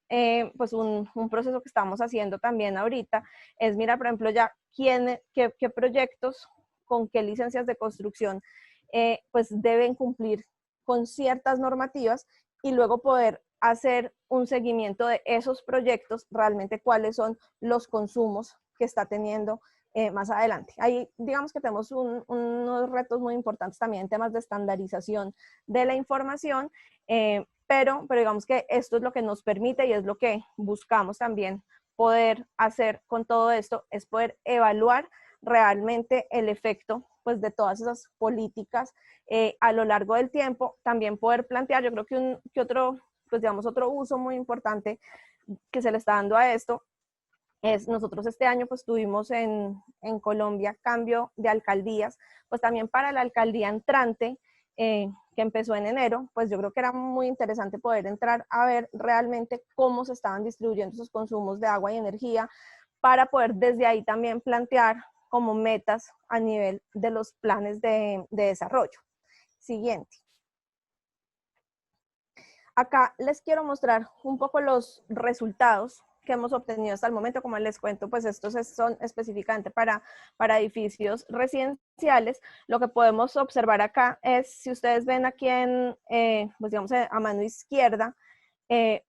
pues un proceso que estamos haciendo también ahorita, es mirar, por ejemplo, ya qué proyectos con qué licencias de construcción pues deben cumplir con ciertas normativas y luego poder hacer un seguimiento de esos proyectos, realmente cuáles son los consumos que está teniendo más adelante. Ahí digamos que tenemos unos retos muy importantes también en temas de estandarización de la información, pero digamos que esto es lo que nos permite y es lo que buscamos también poder hacer con todo esto, es poder evaluar realmente el efecto pues, de todas esas políticas a lo largo del tiempo. También poder plantear, yo creo que otro, pues digamos, otro uso muy importante que se le está dando a esto es, nosotros este año pues tuvimos en Colombia cambio de alcaldías, pues también para la alcaldía entrante, que empezó en enero, pues yo creo que era muy interesante poder entrar a ver realmente cómo se estaban distribuyendo esos consumos de agua y energía, para poder desde ahí también plantear como metas a nivel de los planes de desarrollo. Siguiente. Acá les quiero mostrar un poco los resultados que hemos obtenido hasta el momento. Como les cuento, pues estos son específicamente para edificios residenciales. Lo que podemos observar acá es, si ustedes ven aquí pues digamos a mano izquierda,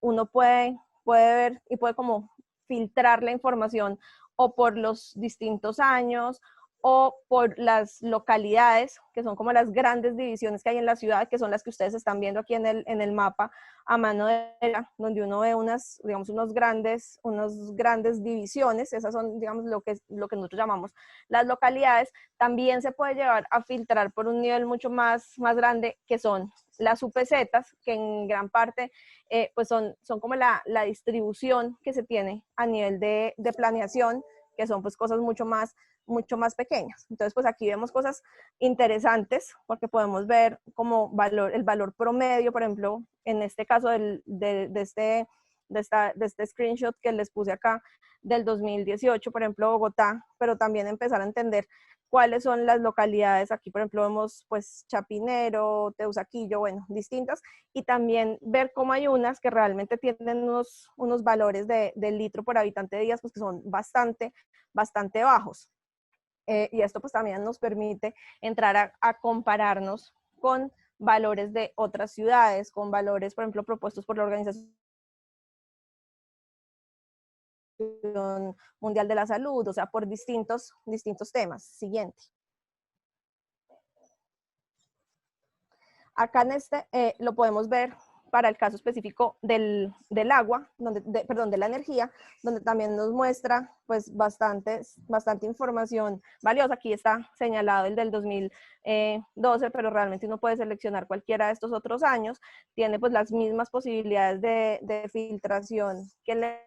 uno puede ver y puede como filtrar la información o por los distintos años o por las localidades, que son como las grandes divisiones que hay en la ciudad, que son las que ustedes están viendo aquí en el mapa a mano derecha, donde uno ve unas grandes divisiones. Esas son, digamos, lo que nosotros llamamos las localidades. También se puede llevar a filtrar por un nivel mucho más grande, que son las UPZs, que en gran parte pues son como la distribución que se tiene a nivel de planeación, que son pues cosas mucho más pequeñas. Entonces, pues aquí vemos cosas interesantes porque podemos ver como el valor promedio, por ejemplo, en este caso de este screenshot que les puse acá del 2018, por ejemplo, Bogotá, pero también empezar a entender cuáles son las localidades. Aquí, por ejemplo, vemos pues Chapinero, Teusaquillo, bueno, distintas, y también ver cómo hay unas que realmente tienen unos valores del litro por habitante de días, pues que son bastante bajos. Y esto pues también nos permite entrar a compararnos con valores de otras ciudades, con valores, por ejemplo, propuestos por la Organización Mundial de la Salud, o sea, por distintos temas. Siguiente. Acá en lo podemos ver para el caso específico del agua, de la energía, donde también nos muestra pues bastante información valiosa. Aquí está señalado el del 2012, pero realmente uno puede seleccionar cualquiera de estos otros años. Tiene pues las mismas posibilidades de filtración que les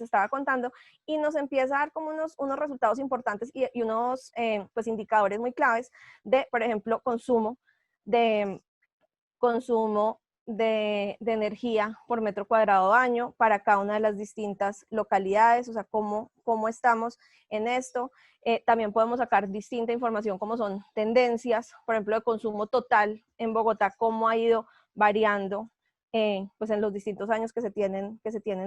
estaba contando, y nos empieza a dar como unos resultados importantes y unos pues indicadores muy claves de, por ejemplo, consumo de energía por metro cuadrado año para cada una de las distintas localidades, o sea, cómo estamos en esto. También podemos sacar distinta información como son tendencias, por ejemplo, de consumo total en Bogotá, cómo ha ido variando pues en los distintos años que se tienen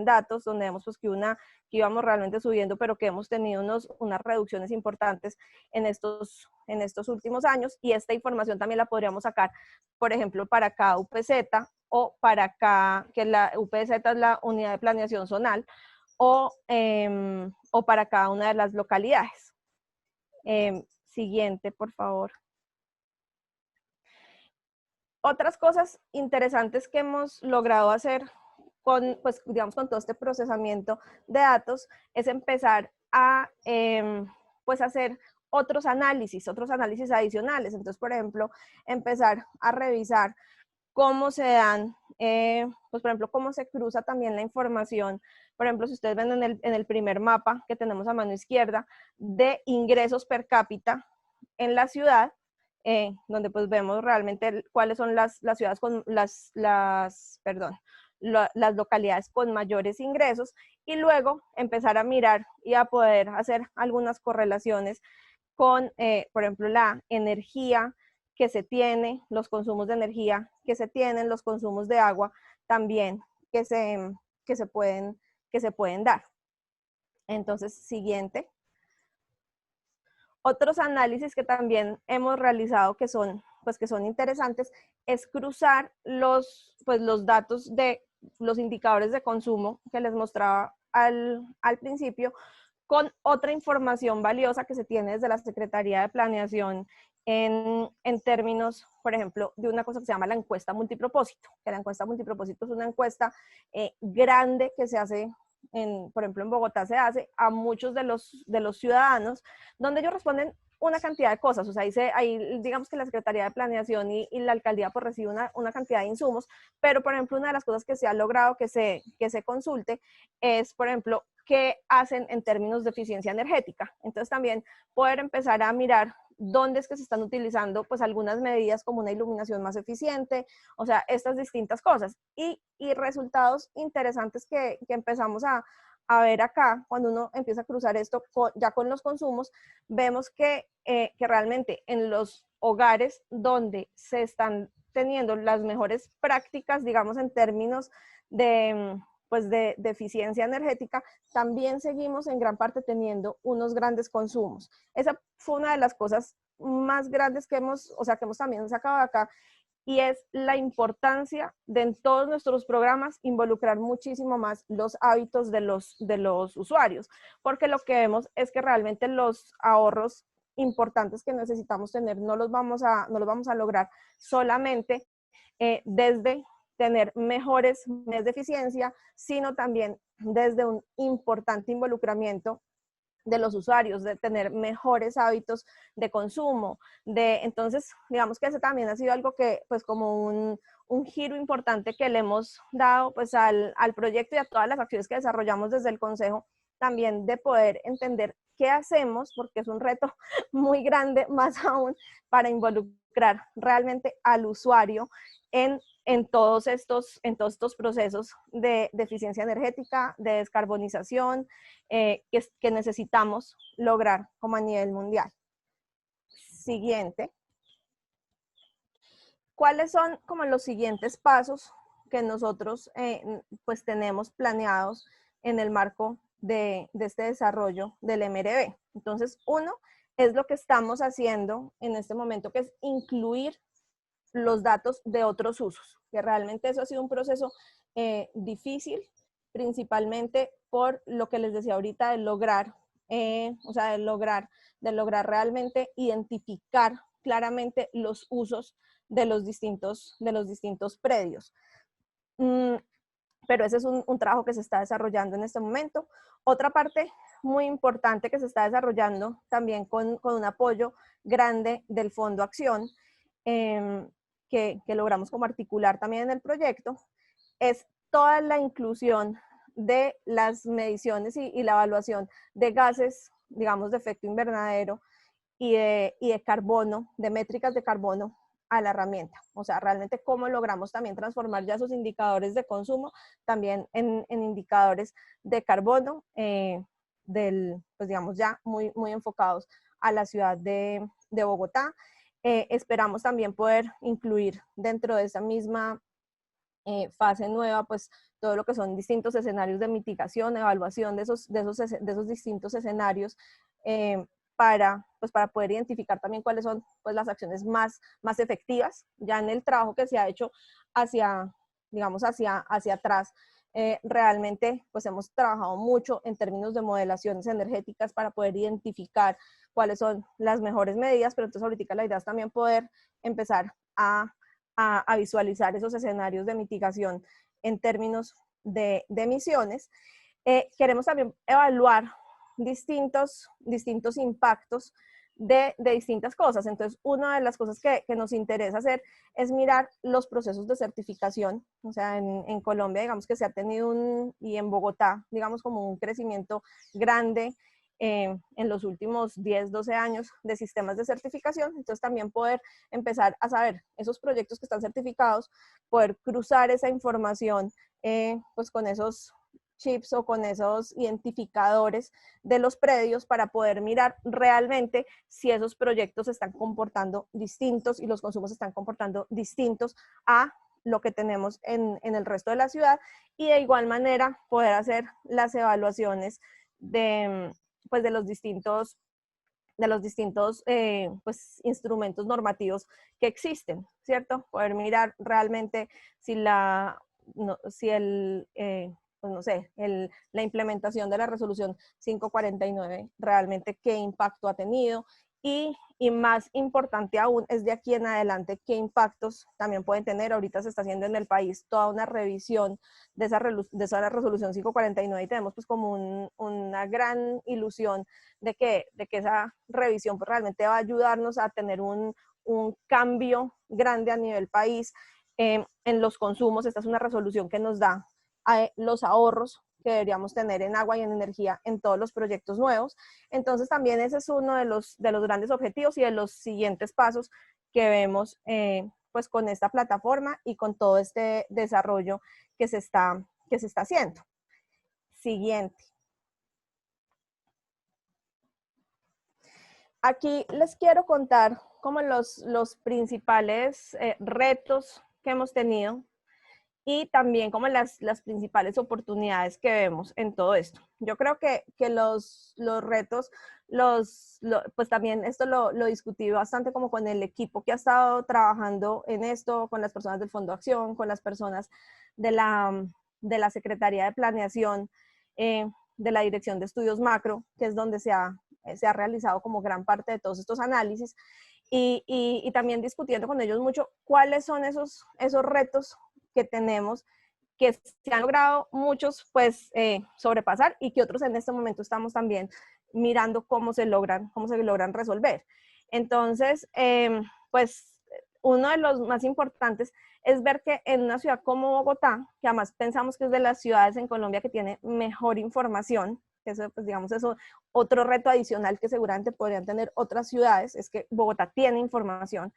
datos, donde vemos pues que íbamos realmente subiendo, pero que hemos tenido unas reducciones importantes en estos últimos años. Y esta información también la podríamos sacar, por ejemplo, para cada UPZ, o para acá, que la UPZ es la unidad de planeación zonal, o para cada una de las localidades. Siguiente, por favor. Otras cosas interesantes que hemos logrado hacer con todo este procesamiento de datos es empezar a pues hacer otros análisis adicionales. Entonces, por ejemplo, empezar a revisar cómo se dan, pues por ejemplo, cómo se cruza también la información. Por ejemplo, si ustedes ven en el primer mapa que tenemos a mano izquierda de ingresos per cápita en la ciudad, donde pues vemos realmente cuáles son las ciudades con las localidades con mayores ingresos, y luego empezar a mirar y a poder hacer algunas correlaciones con, por ejemplo, la energía que se tiene, los consumos de energía que se tienen, los consumos de agua también que se pueden dar. Entonces, siguiente. Otros análisis que también hemos realizado que son interesantes es cruzar los datos de los indicadores de consumo que les mostraba al principio con otra información valiosa que se tiene desde la Secretaría de Planeación en términos, por ejemplo, de una cosa que se llama la encuesta multipropósito, que la encuesta multipropósito es una encuesta grande que se hace, por ejemplo, en Bogotá se hace a muchos de los ciudadanos, donde ellos responden una cantidad de cosas. O sea, ahí digamos que la Secretaría de Planeación y la Alcaldía pues recibe una cantidad de insumos, pero por ejemplo, una de las cosas que se ha logrado que se consulte es, por ejemplo, qué hacen en términos de eficiencia energética. Entonces también poder empezar a mirar dónde es que se están utilizando pues algunas medidas como una iluminación más eficiente, o sea, estas distintas cosas. Y resultados interesantes que empezamos a ver acá, cuando uno empieza a cruzar esto ya con los consumos, vemos que realmente en los hogares donde se están teniendo las mejores prácticas, digamos, en términos de eficiencia energética, también seguimos en gran parte teniendo unos grandes consumos. Esa fue una de las cosas más grandes que hemos también sacado de acá, y es la importancia de en todos nuestros programas involucrar muchísimo más los hábitos de los usuarios, porque lo que vemos es que realmente los ahorros importantes que necesitamos tener no los vamos a lograr solamente desde tener mejores medidas de eficiencia, sino también desde un importante involucramiento de los usuarios, de tener mejores hábitos de consumo. Entonces, digamos que ese también ha sido algo que, pues como un giro importante que le hemos dado pues al proyecto y a todas las acciones que desarrollamos desde el Consejo, también de poder entender qué hacemos, porque es un reto muy grande, más aún, para involucrar realmente al usuario en todos estos procesos de eficiencia energética, de descarbonización, que necesitamos lograr como a nivel mundial. Siguiente. ¿Cuáles son como los siguientes pasos que nosotros pues tenemos planeados en el marco de este desarrollo del MRB? Entonces, uno es lo que estamos haciendo en este momento, que es incluir los datos de otros usos, que realmente eso ha sido un proceso difícil, principalmente por lo que les decía ahorita, de lograr realmente identificar claramente los usos de los distintos predios. Pero ese es un trabajo que se está desarrollando en este momento. Otra parte muy importante que se está desarrollando también con un apoyo grande del Fondo Acción, que logramos como articular también en el proyecto, es toda la inclusión de las mediciones y la evaluación de gases, digamos, de efecto invernadero y de carbono, de métricas de carbono a la herramienta. O sea, realmente cómo logramos también transformar ya esos indicadores de consumo también en indicadores de carbono, pues digamos ya muy enfocados a la ciudad de Bogotá. Esperamos también poder incluir dentro de esa misma fase nueva, pues todo lo que son distintos escenarios de mitigación, evaluación de esos distintos escenarios, para poder identificar también cuáles son pues las acciones más efectivas. Ya en el trabajo que se ha hecho hacia atrás, realmente pues hemos trabajado mucho en términos de modelaciones energéticas para poder identificar cuáles son las mejores medidas, pero entonces ahorita la idea es también poder empezar a visualizar esos escenarios de mitigación en términos de emisiones. Queremos también evaluar distintos impactos de distintas cosas. Entonces, una de las cosas que nos interesa hacer es mirar los procesos de certificación. O sea, en Colombia, digamos que se ha tenido y en Bogotá, digamos como un crecimiento grande en los últimos 10, 12 años de sistemas de certificación. Entonces, también poder empezar a saber esos proyectos que están certificados, poder cruzar esa información pues con esos chips o con esos identificadores de los predios para poder mirar realmente si esos proyectos se están comportando distintos y los consumos se están comportando distintos a lo que tenemos en el resto de la ciudad, y de igual manera poder hacer las evaluaciones de los distintos pues, instrumentos normativos que existen, ¿cierto? Poder mirar realmente si la implementación de la resolución 549 realmente qué impacto ha tenido, y más importante aún es de aquí en adelante qué impactos también pueden tener. Ahorita se está haciendo en el país toda una revisión de esa resolución 549 y tenemos pues como una gran ilusión de que esa revisión pues realmente va a ayudarnos a tener un cambio grande a nivel país en los consumos. Esta es una resolución que nos da los ahorros que deberíamos tener en agua y en energía en todos los proyectos nuevos. Entonces también ese es uno de los grandes objetivos y de los siguientes pasos que vemos pues con esta plataforma y con todo este desarrollo que se está haciendo. Siguiente. Aquí les quiero contar como los principales retos que hemos tenido y también como las principales oportunidades que vemos en todo esto. Yo creo que los retos, pues también esto lo discutí bastante como con el equipo que ha estado trabajando en esto, con las personas del Fondo Acción, con las personas de la Secretaría de Planeación, de la Dirección de Estudios Macro, que es donde se ha realizado como gran parte de todos estos análisis, y también discutiendo con ellos mucho cuáles son esos retos que tenemos, que se han logrado muchos pues sobrepasar y que otros en este momento estamos también mirando cómo se logran resolver. Entonces, pues uno de los más importantes es ver que en una ciudad como Bogotá, que además pensamos que es de las ciudades en Colombia que tiene mejor información, eso, pues digamos, eso otro reto adicional que seguramente podrían tener otras ciudades, es que Bogotá tiene información,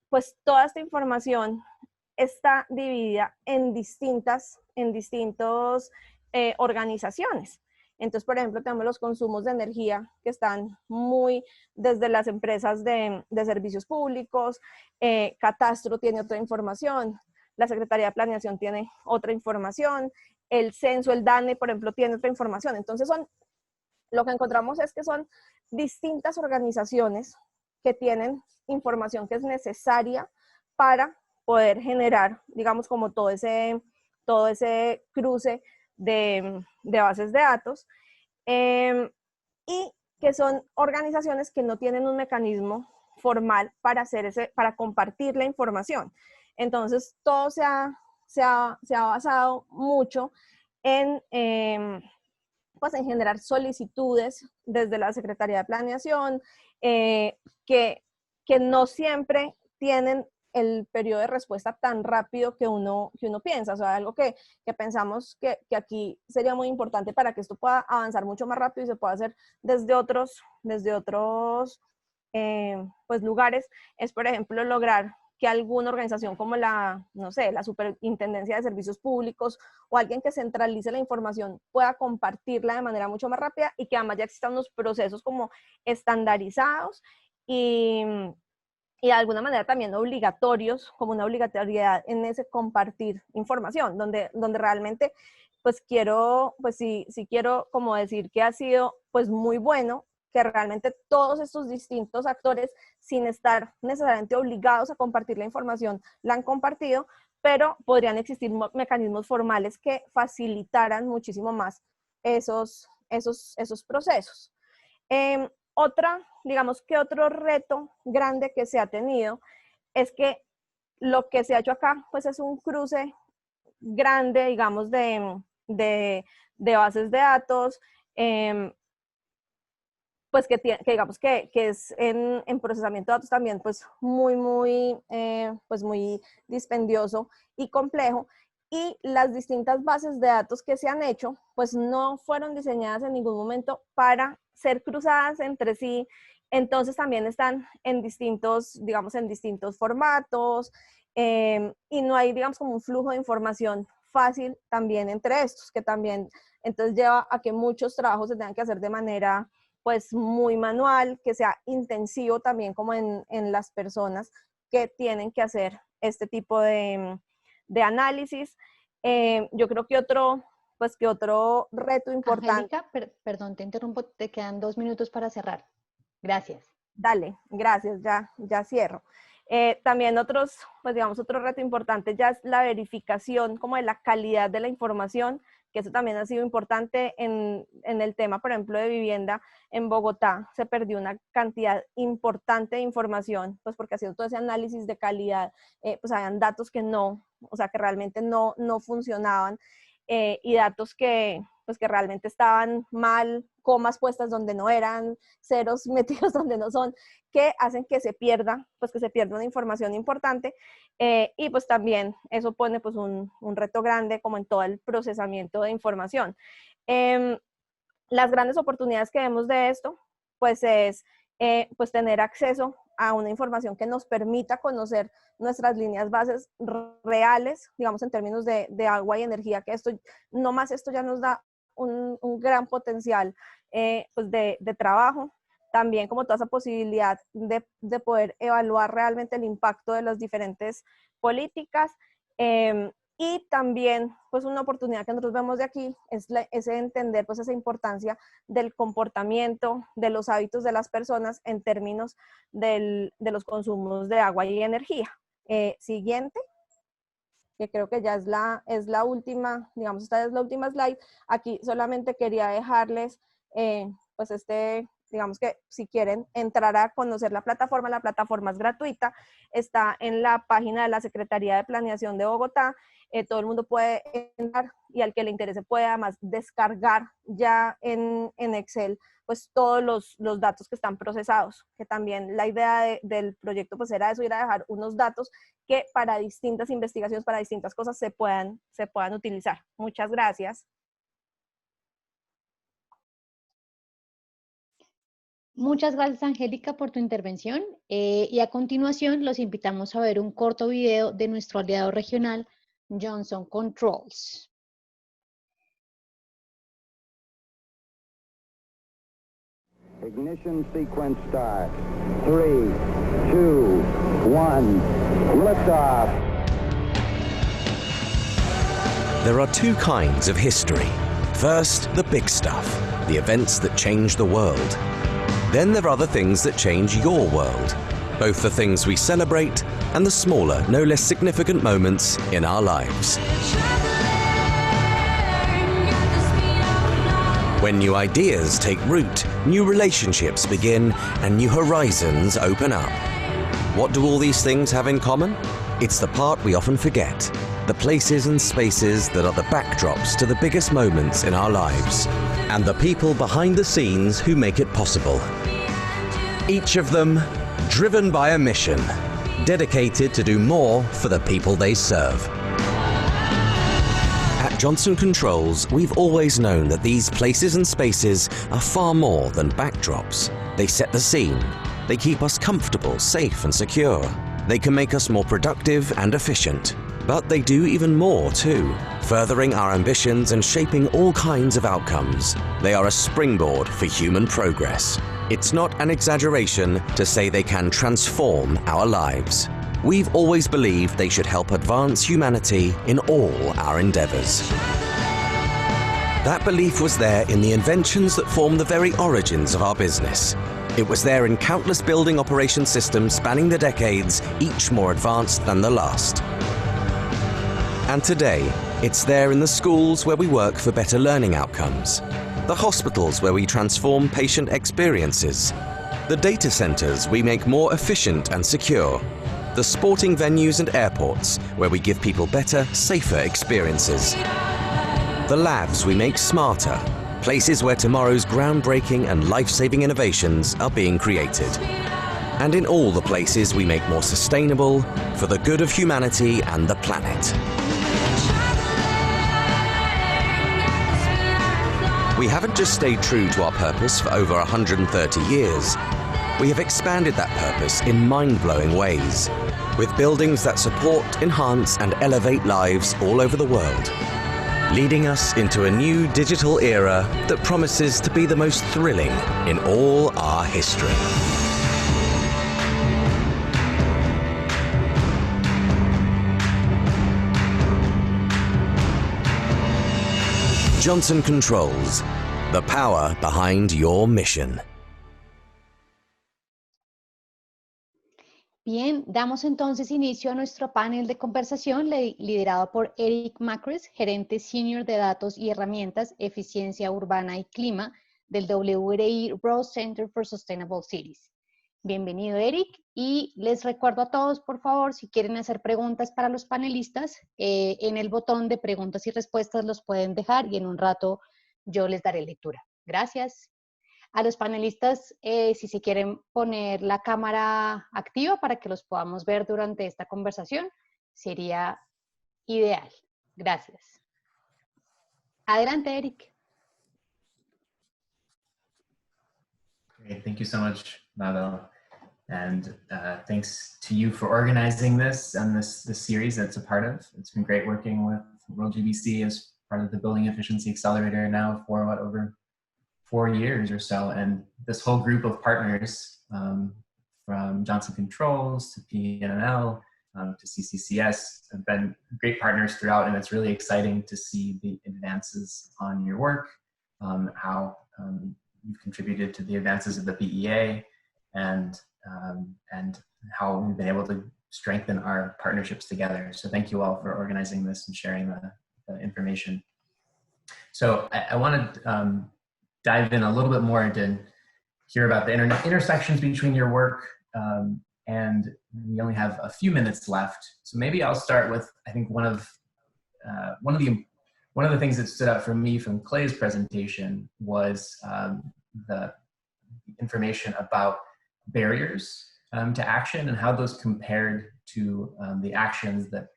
pues toda esta información está dividida en distintas organizaciones. Entonces, por ejemplo, tenemos los consumos de energía que están muy desde las empresas de servicios públicos, Catastro tiene otra información, la Secretaría de Planeación tiene otra información, el Censo, el DANE, por ejemplo, tiene otra información. Entonces, lo que encontramos es que son distintas organizaciones que tienen información que es necesaria para poder generar, digamos, como todo ese cruce de bases de datos, y que son organizaciones que no tienen un mecanismo formal para compartir la información. Entonces, todo se ha basado mucho en generar solicitudes desde la Secretaría de Planeación, que no siempre tienen el periodo de respuesta tan rápido que uno piensa. O sea, algo que pensamos que aquí sería muy importante para que esto pueda avanzar mucho más rápido y se pueda hacer desde otros pues lugares, es por ejemplo lograr que alguna organización como la Superintendencia de Servicios Públicos o alguien que centralice la información pueda compartirla de manera mucho más rápida y que además ya existan unos procesos como estandarizados y de alguna manera también obligatorios, como una obligatoriedad en ese compartir información, donde realmente pues quiero como decir que ha sido pues muy bueno que realmente todos estos distintos actores, sin estar necesariamente obligados a compartir la información, la han compartido, pero podrían existir mecanismos formales que facilitaran muchísimo más esos procesos. Digamos que otro reto grande que se ha tenido es que lo que se ha hecho acá, pues es un cruce grande, digamos, de bases de datos, pues que digamos que es en procesamiento de datos también pues muy dispendioso y complejo, y las distintas bases de datos que se han hecho pues no fueron diseñadas en ningún momento para ser cruzadas entre sí. Entonces también están en distintos, digamos, en distintos formatos, y no hay, digamos, como un flujo de información fácil también entre estos, que también entonces lleva a que muchos trabajos se tengan que hacer de manera pues muy manual, que sea intensivo también como en las personas que tienen que hacer este tipo de análisis. Yo creo que otro reto importante.
Angélica, perdón, te interrumpo, te quedan 2 minutos para cerrar. Gracias.
Dale, gracias, ya cierro. También otro reto importante ya es la verificación como de la calidad de la información, que eso también ha sido importante en el tema, por ejemplo, de vivienda. En Bogotá se perdió una cantidad importante de información, pues porque haciendo todo ese análisis de calidad, pues habían datos que que realmente no funcionaban, y datos que realmente estaban mal, comas puestas donde no eran, ceros metidos donde no son, que hacen que se pierda una información importante, y pues también eso pone pues un reto grande como en todo el procesamiento de información. Las grandes oportunidades que vemos de esto pues es pues tener acceso a una información que nos permita conocer nuestras líneas bases reales, digamos en términos de agua y energía, que esto ya nos da un gran potencial pues de trabajo. También como toda esa posibilidad de poder evaluar realmente el impacto de las diferentes políticas. Y también, pues una oportunidad que nosotros vemos de aquí es entender pues esa importancia del comportamiento, de los hábitos de las personas en términos de los consumos de agua y energía. Siguiente, que creo que ya es la última, digamos, esta es la última slide. Aquí solamente quería dejarles, pues digamos que si quieren entrar a conocer la plataforma es gratuita, está en la página de la Secretaría de Planeación de Bogotá. Todo el mundo puede entrar y al que le interese puede además descargar ya en Excel pues todos los datos que están procesados, que también la idea del proyecto pues era eso, ir a dejar unos datos que para distintas investigaciones, para distintas cosas se puedan utilizar. Muchas gracias.
Muchas gracias, Angélica, por tu intervención. Y a continuación los invitamos a ver un corto video de nuestro aliado regional, Johnson Controls.
Ignition sequence start. 3, 2, 1, liftoff.
There are two kinds of history. First, the big stuff, the events that change the world. Then there are the things that change your world, both the things we celebrate and the smaller, no less significant moments in our lives. When new ideas take root, new relationships begin, and new horizons open up. What do all these things have in common? It's the part we often forget, the places and spaces that are the backdrops to the biggest moments in our lives, and the people behind the scenes who make it possible. Each of them driven by a mission, dedicated to do more for the people they serve. At Johnson Controls, we've always known that these places and spaces are far more than backdrops. They set the scene. They keep us comfortable, safe and secure. They can make us more productive and efficient. But they do even more too, furthering our ambitions and shaping all kinds of outcomes. They are a springboard for human progress. It's not an exaggeration to say they can transform our lives. We've always believed they should help advance humanity in all our endeavors. That belief was there in the inventions that form the very origins of our business. It was there in countless building operation systems spanning the decades, each more advanced than the last. And today, it's there in the schools where we work for better learning outcomes, the hospitals where we transform patient experiences, the data centers we make more efficient and secure, the sporting venues and airports where we give people better, safer experiences, the labs we make smarter, places where tomorrow's groundbreaking and life-saving innovations are being created. And in all the places we make more sustainable for the good of humanity and the planet. We haven't just stayed true to our purpose for over 130 years. We have expanded that purpose in mind-blowing ways, with buildings that support, enhance, and elevate lives all over the world, leading us into a new digital era that promises to be the most thrilling in all our history. Johnson Controls, the power behind your mission.
Bien, damos entonces inicio a nuestro panel de conversación liderado por Eric Macris, gerente senior de datos y herramientas, eficiencia urbana y clima del WRI Rose Center for Sustainable Cities. Bienvenido, Eric, y les recuerdo a todos, por favor, si quieren hacer preguntas para los panelistas, en el botón de preguntas y respuestas los pueden dejar y en un rato yo les daré lectura. Gracias. A los panelistas, si se quieren poner la cámara activa para que los podamos ver durante esta conversación, sería ideal. Gracias. Adelante, Eric.
Great. Thank you so much, Mabel. And thanks to you for organizing this and this series that's a part of. It's been great working with World GBC as part of the Building Efficiency Accelerator now for over 4 years or so. And this whole group of partners from Johnson Controls to PNL to CCCS have been great partners throughout. And it's really exciting to see the advances on your work, how you've contributed to the advances of the BEA, and how we've been able to strengthen our partnerships together. So thank you all for organizing this and sharing the information. So I want to dive in a little bit more to hear about the intersections between your work, and we only have a few minutes left. So maybe I'll start with, I think one of the things that stood out for me from Clay's presentation was the information about barriers to action and how those compared to the actions that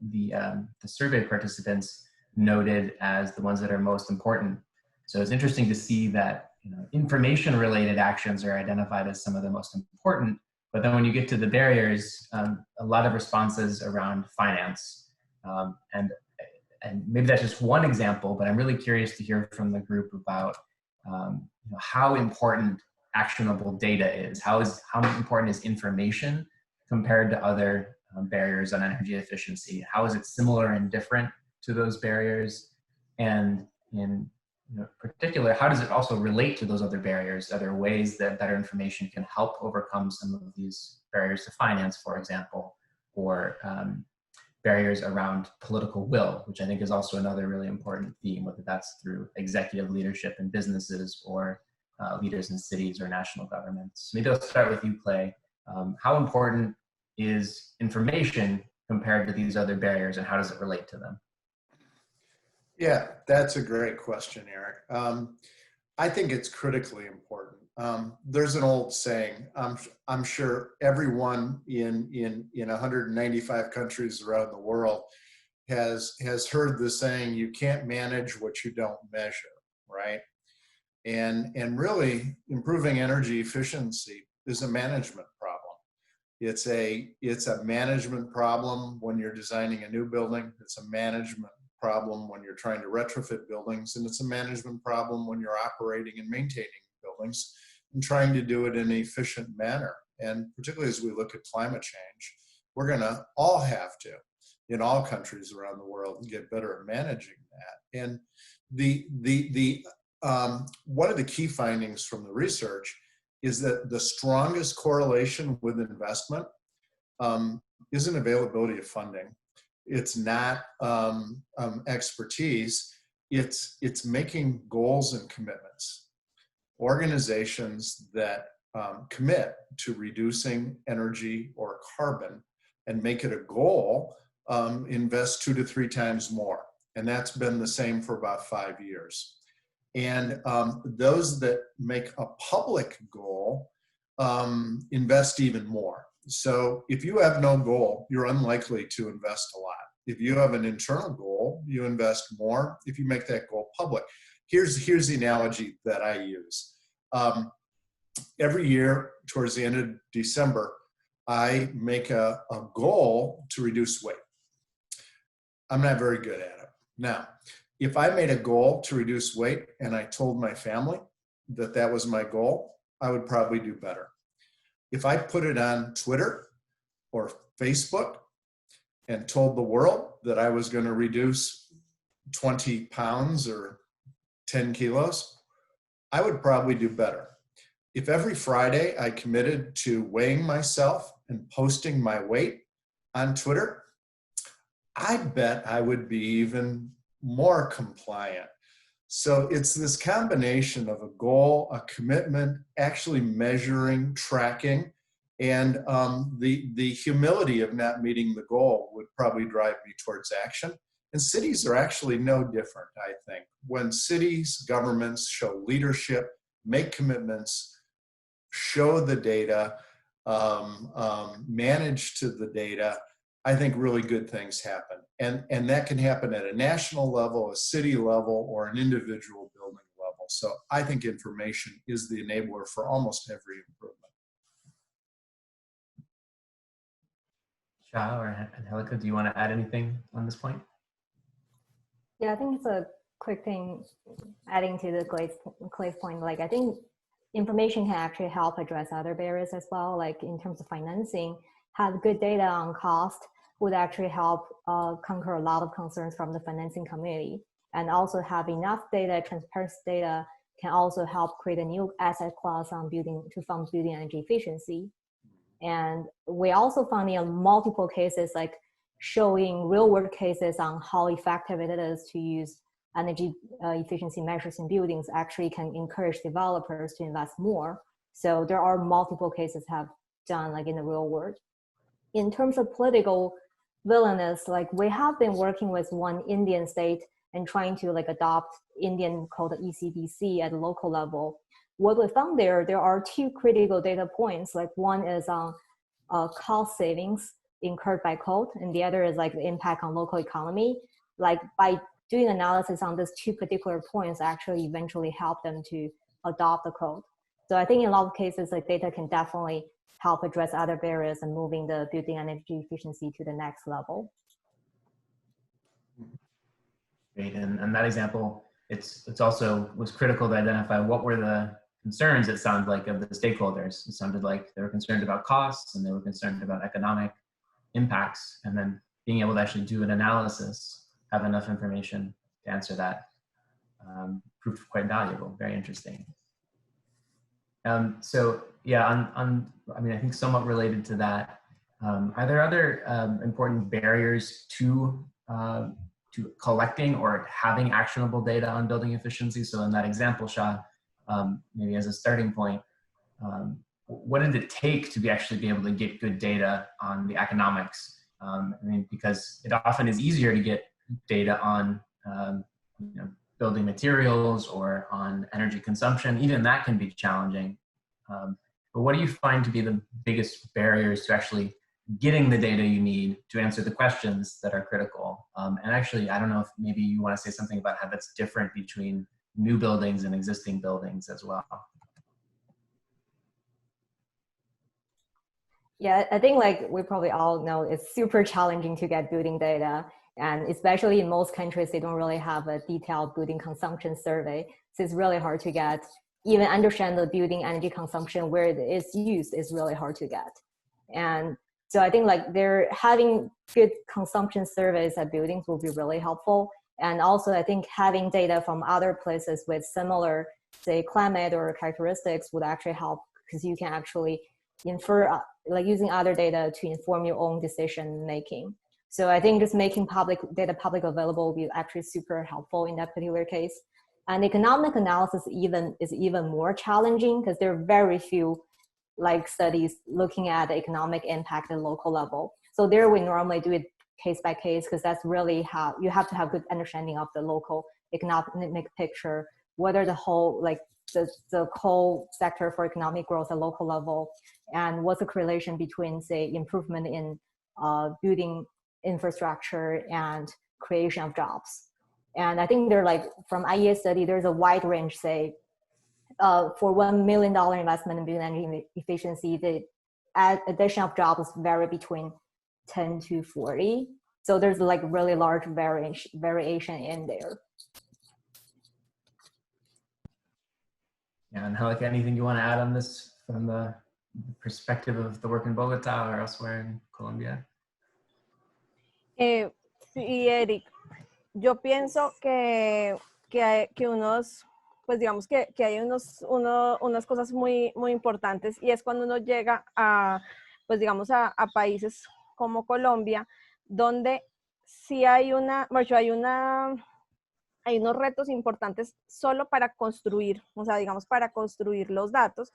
the survey participants noted as the ones that are most important. So it's interesting to see that information-related actions are identified as some of the most important, but then when you get to the barriers, a lot of responses around finance. And maybe that's just one example, but I'm really curious to hear from the group about how important actionable data is. How important is information compared to other barriers on energy efficiency? How is it similar and different to those barriers? And in particular, how does it also relate to those other barriers? Are there ways that better information can help overcome some of these barriers to finance, for example, or barriers around political will, which I think is also another really important theme, whether that's through executive leadership in businesses or leaders in cities or national governments. Maybe I'll start with you, Clay. How important is information compared to these other barriers, and how does it relate to them?
Yeah, that's a great question, Eric. I think it's critically important. There's an old saying, I'm sure everyone in 195 countries around the world has heard the saying, you can't manage what you don't measure, right? And really, improving energy efficiency is a management problem. It's a management problem when you're designing a new building. It's a management problem when you're trying to retrofit buildings, and it's a management problem when you're operating and maintaining buildings and trying to do it in an efficient manner. And particularly as we look at climate change, we're going to all have to, in all countries around the world, get better at managing that. And one of the key findings from the research is that the strongest correlation with investment isn't availability of funding. It's not expertise. It's making goals and commitments. Organizations that commit to reducing energy or carbon and make it a goal invest 2 to 3 times more. And that's been the same for about 5 years. And those that make a public goal invest even more. So if you have no goal, you're unlikely to invest a lot. If you have an internal goal, you invest more if you make that goal public. Here's the analogy that I use. Every year, towards the end of December, I make a goal to reduce weight. I'm not very good at it. Now, if I made a goal to reduce weight and I told my family that that was my goal, I would probably do better. If I put it on Twitter or Facebook and told the world that I was going to reduce 20 pounds or 10 kilos, I would probably do better. If every Friday I committed to weighing myself and posting my weight on Twitter, I bet I would be even more compliant. So it's this combination of a goal, a commitment, actually measuring, tracking, and the humility of not meeting the goal would probably drive me towards action. And cities are actually no different, I think. When cities, governments show leadership, make commitments, show the data, manage to the data, I think really good things happen. And that can happen at a national level, a city level, or an individual building level. So I think information is the enabler for almost every improvement.
Shah or Angelica, do you want to add anything on this point?
Yeah, I think it's a quick thing adding to the Clay's point. Like, I think information can actually help address other barriers as well. Like in terms of financing, have good data on cost would actually help conquer a lot of concerns from the financing community. And also have enough data, transparent data, can also help create a new asset class on to fund building energy efficiency. And we also found in multiple cases, like showing real world cases on how effective it is to use energy efficiency measures in buildings actually can encourage developers to invest more. So there are multiple cases have done like in the real world. In terms of political willingness, like we have been working with one Indian state and trying to like adopt Indian called the ECDC at the local level. What we found there are two critical data points. Like one is on cost savings incurred by code, and the other is like the impact on local economy. Like by doing analysis on these two particular points actually eventually help them to adopt the code. So I think in a lot of cases, like data can definitely help address other barriers and moving the building energy efficiency to the next level.
Great, and that example, it's also was critical to identify what were the concerns, it sounded like, of the stakeholders. It sounded like they were concerned about costs and they were concerned about economic impacts, and then being able to actually do an analysis, have enough information to answer that proved quite valuable, very interesting. So yeah, I mean, I think somewhat related to that, are there other important barriers to collecting or having actionable data on building efficiency? So in that example, Shah, maybe as a starting point, what did it take to actually be able to get good data on the economics? I mean, because it often is easier to get data on building materials or on energy consumption. Even that can be challenging. But what do you find to be the biggest barriers to actually getting the data you need to answer the questions that are critical? And actually, I don't know if maybe you want to say something about how that's different between new buildings and existing buildings as well.
Yeah, I think like we probably all know it's super challenging to get building data. And especially in most countries, they don't really have a detailed building consumption survey. So it's really hard to get, even understand the building energy consumption where it is used is really hard to get. And so I think like they're having good consumption surveys at buildings will be really helpful. And also I think having data from other places with similar, say, climate or characteristics would actually help, because you can actually infer, like using other data to inform your own decision making. So I think just making public data public available will be actually super helpful in that particular case. And economic analysis is even more challenging because there are very few like studies looking at the economic impact at local level. So there we normally do it case by case, because that's really how you have to have good understanding of the local economic picture what are the whole, like the whole sector for economic growth at local level, and what's the correlation between, say, improvement in building infrastructure and creation of jobs. And I think they're like, from IEA study, there's a wide range, say, for $1 million investment in building energy efficiency, the addition of jobs vary between 10 to 40. So there's like really large variation in there.
Yeah, and Angelica, anything you want to add on this from the perspective of the work in Bogotá or elsewhere in Colombia?
Sí, Eric, yo pienso que unos, pues digamos que hay unas cosas muy importantes, y es cuando uno llega a, pues digamos, a países como Colombia, donde sí hay hay unos retos importantes solo para construir, o sea, digamos, para construir los datos.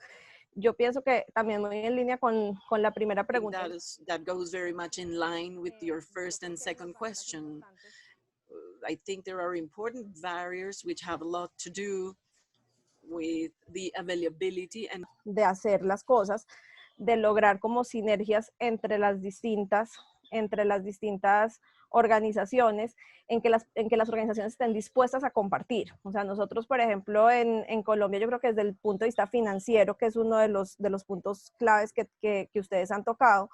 Yo pienso que también muy en línea con la primera pregunta.
That goes very much in line with your first and second question. I think there are important barriers which have a lot to do with the availability and
de hacer las cosas, de lograr como sinergias entre las distintas organizaciones, en que las organizaciones estén dispuestas a compartir. O sea, nosotros, por ejemplo, en Colombia, yo creo que desde el punto de vista financiero, que es uno de los puntos claves que ustedes han tocado,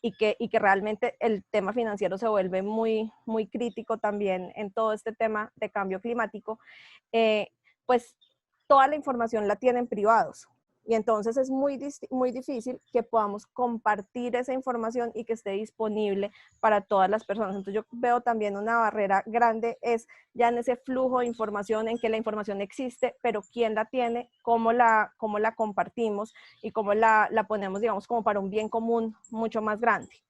y que realmente el tema financiero se vuelve muy crítico también en todo este tema de cambio climático, pues toda la información la tienen privados. Y entonces es muy difícil que podamos compartir esa información y que esté disponible para todas las personas. Entonces yo veo también una barrera grande es ya en ese flujo de información, en que la información existe, pero quién la tiene, cómo la compartimos y cómo la ponemos, digamos, como para un bien común mucho más grande.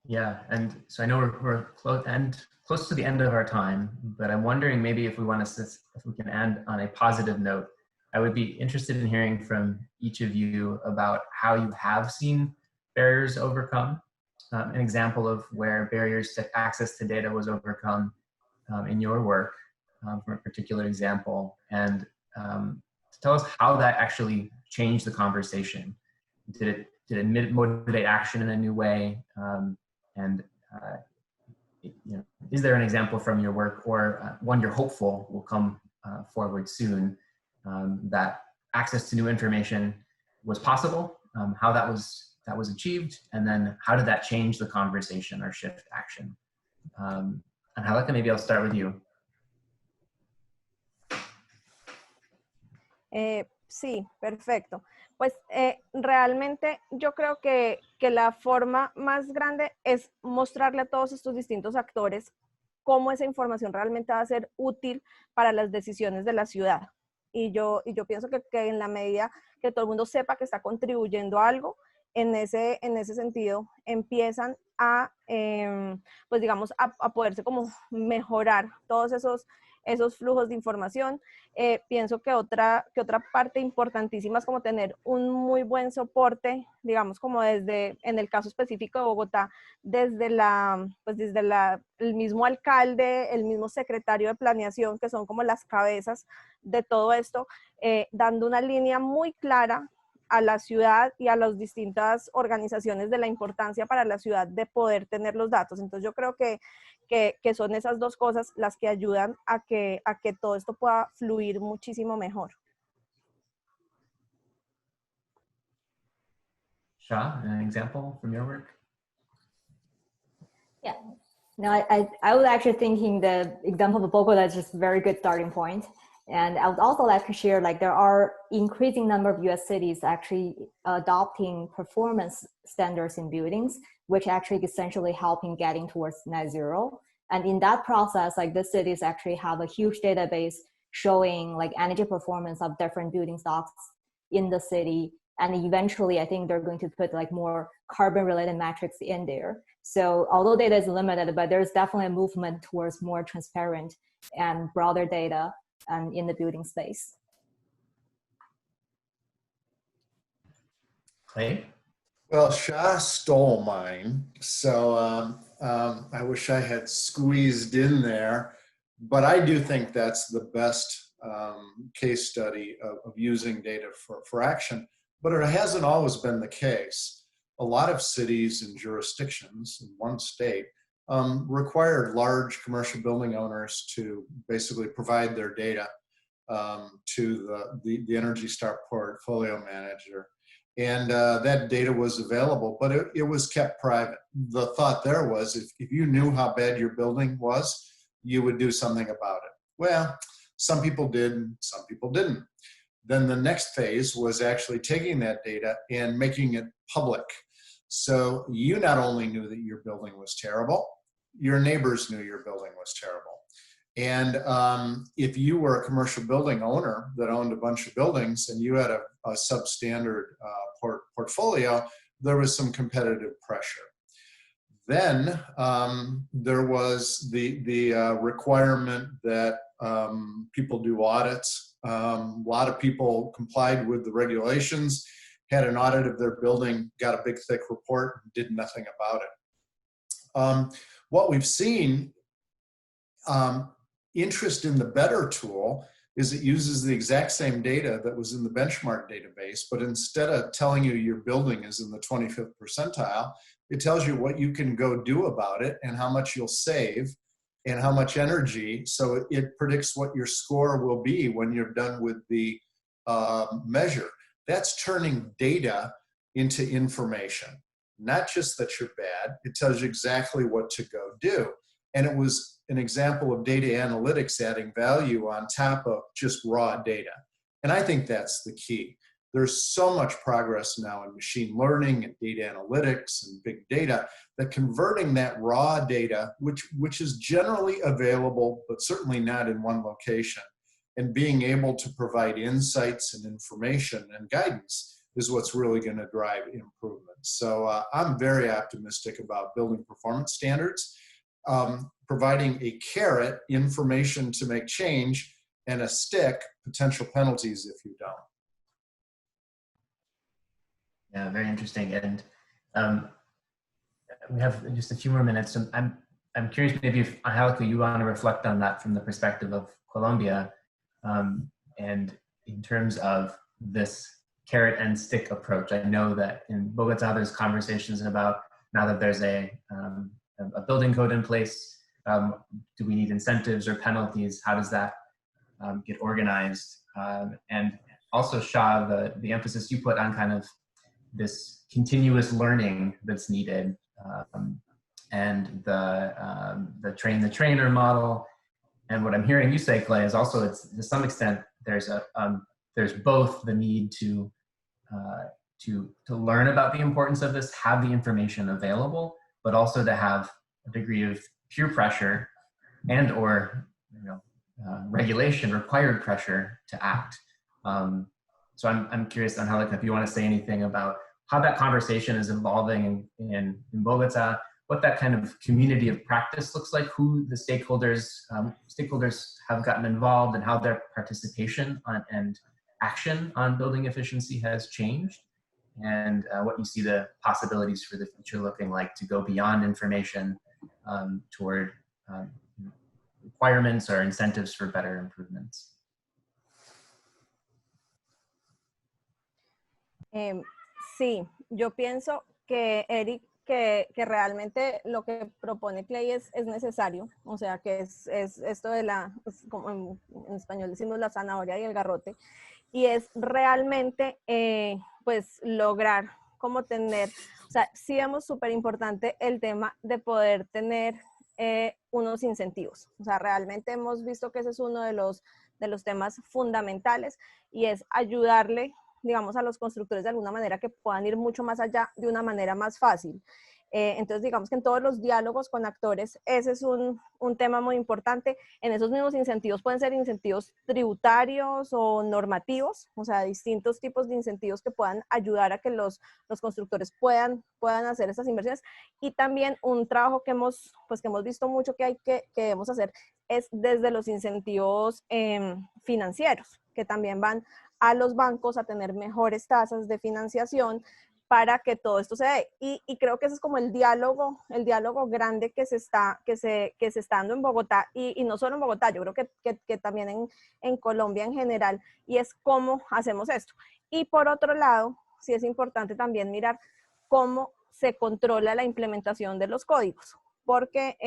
Yeah, and so I know we're close to the end of our time, but I'm wondering maybe if we can end on a positive note. I would be interested in hearing from each of you about how you have seen barriers overcome, an example of where barriers to access to data was overcome in your work, from a particular example, and tell us how that actually changed the conversation. Did it motivate action in a new way? And is there an example from your work, or one you're hopeful will come forward soon, that access to new information was possible, how that was achieved, and then how did that change the conversation or shift action? And Angelica, maybe I'll start with you.
Sí, perfecto. Pues realmente yo creo que la forma más grande es mostrarle a todos estos distintos actores cómo esa información realmente va a ser útil para las decisiones de la ciudad. Y yo pienso que en la medida que todo el mundo sepa que está contribuyendo a algo, en ese sentido empiezan a, pues digamos, a poderse como mejorar todos esos flujos de información. Pienso que otra parte importantísima es como tener un muy buen soporte, digamos, como desde, en el caso específico de Bogotá, desde el mismo alcalde, el mismo secretario de planeación, que son como las cabezas de todo esto, dando una línea muy clara a la ciudad y a las distintas organizaciones de la importancia para la ciudad de poder tener los datos. Entonces yo creo que son esas dos cosas las que ayudan a que todo esto pueda fluir muchísimo mejor.
Shah, an example from your work?
Yeah, no, I was actually thinking the example of Bogota is just a very good starting point. And I would also like to share, like, there are increasing number of US cities actually adopting performance standards in buildings, which actually essentially helping getting towards net zero. And in that process, like, the cities actually have a huge database showing like energy performance of different building stocks in the city. And eventually I think they're going to put like more carbon related metrics in there. So although data is limited, but there's definitely a movement towards more transparent and broader data in the building space.
Clay?
Well, Shah stole mine. So I wish I had squeezed in there, but I do think that's the best case study of using data for action. But it hasn't always been the case. A lot of cities and jurisdictions in one state required large commercial building owners to basically provide their data to the Energy Star portfolio manager. And that data was available, but it was kept private. The thought there was if you knew how bad your building was, you would do something about it. Well, some people did, some people didn't. Then the next phase was actually taking that data and making it public. So you not only knew that your building was terrible, your neighbors knew your building was terrible. And if you were a commercial building owner that owned a bunch of buildings and you had a substandard portfolio, there was some competitive pressure. Then there was the requirement that people do audits. A lot of people complied with the regulations, had an audit of their building, got a big thick report, did nothing about it. What we've seen, interest in the better tool is it uses the exact same data that was in the benchmark database, but instead of telling you your building is in the 25th percentile, it tells you what you can go do about it and how much you'll save and how much energy. So it predicts what your score will be when you're done with the measure. That's turning data into information. Not just that you're bad, it tells you exactly what to go do. And it was an example of data analytics adding value on top of just raw data. And I think that's the key. There's so much progress now in machine learning and data analytics and big data that converting that raw data, which is generally available, but certainly not in one location, and being able to provide insights and information and guidance is what's really going to drive improvement. So I'm very optimistic about building performance standards, providing a carrot, information to make change, and a stick, potential penalties if you don't.
Yeah, very interesting. And we have just a few more minutes. And I'm curious, maybe if Angelica, you want to reflect on that from the perspective of Colombia, and in terms of this carrot and stick approach. I know that in Bogota, there's conversations about now that there's a building code in place, do we need incentives or penalties? How does that get organized? And also, Shah, the emphasis you put on kind of this continuous learning that's needed, and the train the trainer model. And what I'm hearing you say, Clay, is also it's to some extent there's both the need to learn about the importance of this, have the information available, but also to have a degree of peer pressure and or regulation, required pressure to act. So I'm curious, Angelica, if you want to say anything about how that conversation is evolving in Bogota, what that kind of community of practice looks like, who the stakeholders have gotten involved, and how their participation and action on building efficiency has changed, and what you see the possibilities for the future looking like to go beyond information toward requirements or incentives for better improvements.
Sí, yo pienso que Eric, que realmente lo que propone Clay es necesario, o sea que es esto de como en español decimos la zanahoria y el garrote, y es realmente pues lograr como tener, o sea, sí vemos súper importante el tema de poder tener unos incentivos, o sea, realmente hemos visto que ese es uno de los temas fundamentales y es ayudarle, digamos, a los constructores de alguna manera que puedan ir mucho más allá de una manera más fácil. Entonces, digamos que en todos los diálogos con actores, ese es un tema muy importante. En esos mismos incentivos pueden ser incentivos tributarios o normativos, o sea, distintos tipos de incentivos que puedan ayudar a que los constructores puedan hacer esas inversiones. Y también un trabajo que hemos visto mucho que debemos hacer es desde los incentivos financieros, que también van a los bancos a tener mejores tasas de financiación para que todo esto se dé. Y creo que ese es como el diálogo grande que se está dando en Bogotá, y no solo en Bogotá, yo creo que también en Colombia en general, y es cómo hacemos esto. Y por otro lado, sí es importante también mirar cómo se controla la implementación de los códigos, porque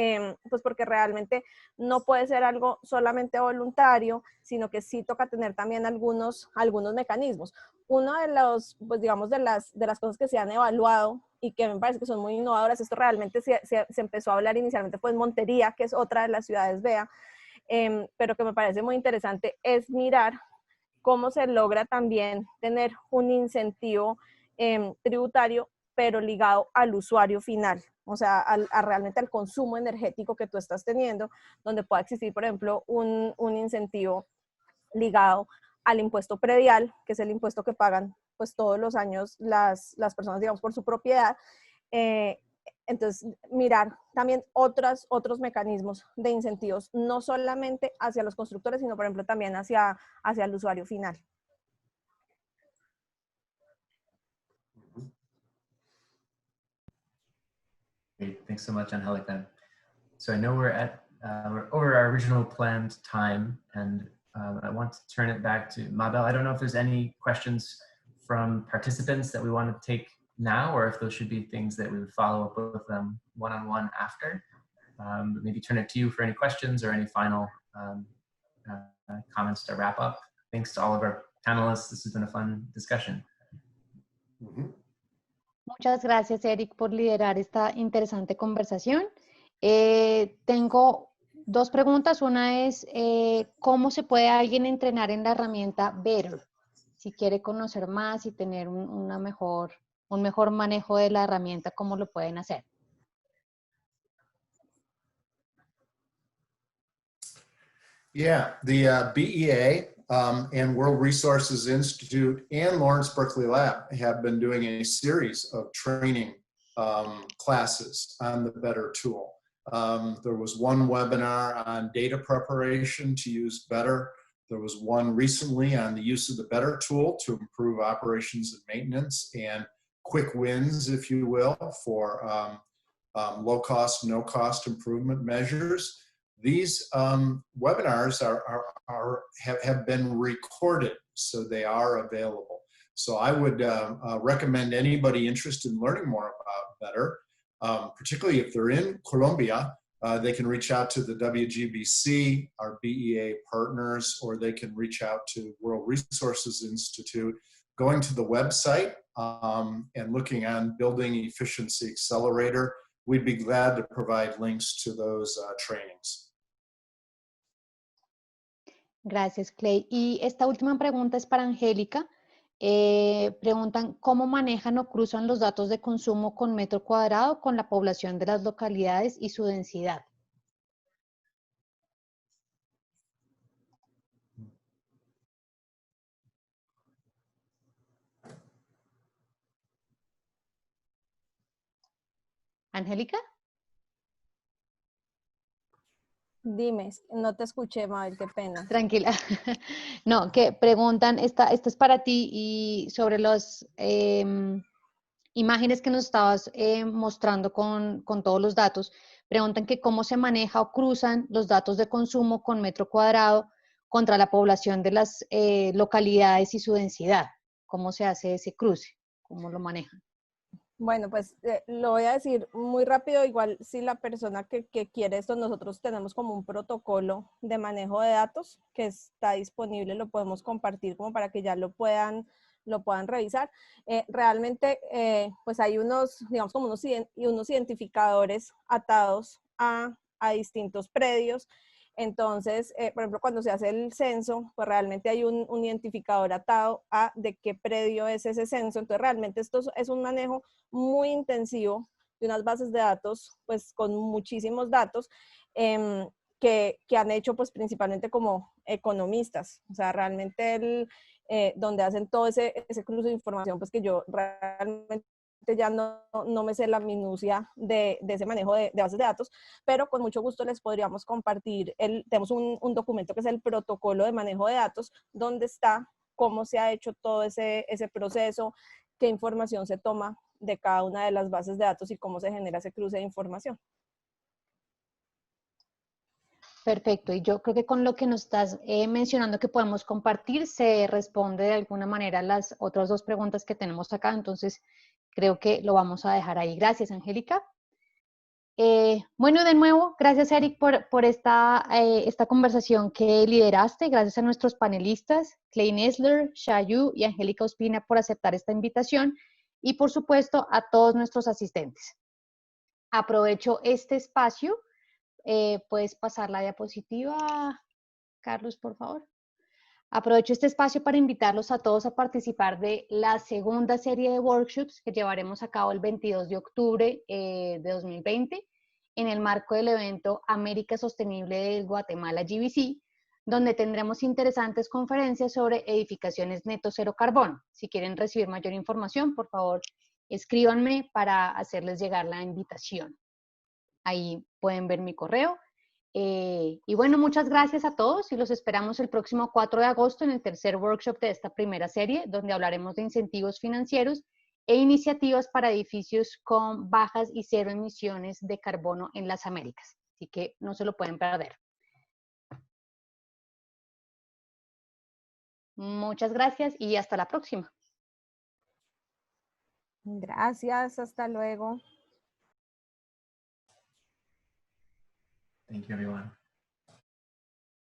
realmente no puede ser algo solamente voluntario, sino que sí toca tener también algunos mecanismos. Uno de los, pues digamos, de las cosas que se han evaluado y que me parece que son muy innovadoras, esto realmente se empezó a hablar inicialmente pues en Montería, que es otra de las ciudades BEA, pero que me parece muy interesante, es mirar cómo se logra también tener un incentivo tributario, pero ligado al usuario final, o sea, realmente al consumo energético que tú estás teniendo, donde pueda existir, por ejemplo, un incentivo ligado al impuesto predial, que es el impuesto que pagan pues todos los años las personas, digamos, por su propiedad. Entonces, mirar también otros mecanismos de incentivos, no solamente hacia los constructores, sino, por ejemplo, también hacia el usuario final.
Great, thanks so much, Angelica. So I know we're over our original planned time, and I want to turn it back to Mabel. I don't know if there's any questions from participants that we want to take now, or if those should be things that we would follow up with them one-on-one after. But maybe turn it to you for any questions or any final comments to wrap up. Thanks to all of our panelists. This has been a fun discussion.
Muchas gracias, Eric, por liderar esta interesante conversación. Tengo dos preguntas. Una es, ¿cómo se puede alguien entrenar en la herramienta Better? Si quiere conocer más y tener un mejor manejo de la herramienta, ¿cómo lo pueden hacer?
Yeah, the BEA and World Resources Institute and Lawrence Berkeley Lab have been doing a series of training classes on the Better tool. There was one webinar on data preparation to use Better. There was one recently on the use of the Better tool to improve operations and maintenance, and quick wins, if you will, for low cost, no cost improvement measures. These webinars have been recorded, so they are available. So I would recommend anybody interested in learning more about Better, particularly if they're in Colombia, they can reach out to the WGBC, our BEA partners, or they can reach out to World Resources Institute. Going to the website and looking on Building Efficiency Accelerator, we'd be glad to provide links to those trainings.
Gracias, Clay. Y esta última pregunta es para Angélica. Preguntan, ¿cómo manejan o cruzan los datos de consumo con metro cuadrado con la población de las localidades y su densidad? ¿Angélica?
Dime, no te escuché, Mabel, qué pena.
Tranquila. No, que preguntan, esta es para ti y sobre las imágenes que nos estabas mostrando con todos los datos, preguntan que cómo se maneja o cruzan los datos de consumo con metro cuadrado contra la población de las localidades y su densidad. ¿Cómo se hace ese cruce? ¿Cómo lo manejan?
Bueno, pues lo voy a decir muy rápido, igual si la persona que quiere esto, nosotros tenemos como un protocolo de manejo de datos que está disponible, lo podemos compartir como para que ya lo puedan revisar. Realmente, pues hay unos, digamos, como unos identificadores atados a distintos predios. Entonces, por ejemplo, cuando se hace el censo, pues realmente hay un identificador atado a de qué predio es ese censo. Entonces, realmente esto es un manejo muy intensivo de unas bases de datos, pues con muchísimos datos que han hecho pues principalmente como economistas. O sea, realmente donde hacen todo ese cruce de información, pues que yo realmente ya no me sé la minucia de ese manejo de bases de datos, pero con mucho gusto les podríamos compartir, tenemos un documento que es el protocolo de manejo de datos, donde está cómo se ha hecho todo ese proceso, qué información se toma de cada una de las bases de datos y cómo se genera ese cruce de información.
Perfecto, y yo creo que con lo que nos estás mencionando que podemos compartir se responde de alguna manera las otras dos preguntas que tenemos acá, entonces creo que lo vamos a dejar ahí. Gracias, Angélica. Bueno, de nuevo, gracias Eric por esta conversación que lideraste, gracias a nuestros panelistas, Clay Nesler, Shayu y Angélica Ospina por aceptar esta invitación y por supuesto a todos nuestros asistentes. Aprovecho este espacio, puedes pasar la diapositiva, Carlos, por favor. Aprovecho este espacio para invitarlos a todos a participar de la segunda serie de workshops que llevaremos a cabo el 22 de octubre de 2020 en el marco del evento América Sostenible de Guatemala GBC, donde tendremos interesantes conferencias sobre edificaciones neto cero carbono. Si quieren recibir mayor información, por favor, escríbanme para hacerles llegar la invitación. Ahí pueden ver mi correo. Y bueno, muchas gracias a todos y los esperamos el próximo 4 de agosto en el tercer workshop de esta primera serie, donde hablaremos de incentivos financieros e iniciativas para edificios con bajas y cero emisiones de carbono en las Américas. Así que no se lo pueden perder. Muchas gracias y hasta la próxima.
Gracias, hasta luego.
Thank you, everyone.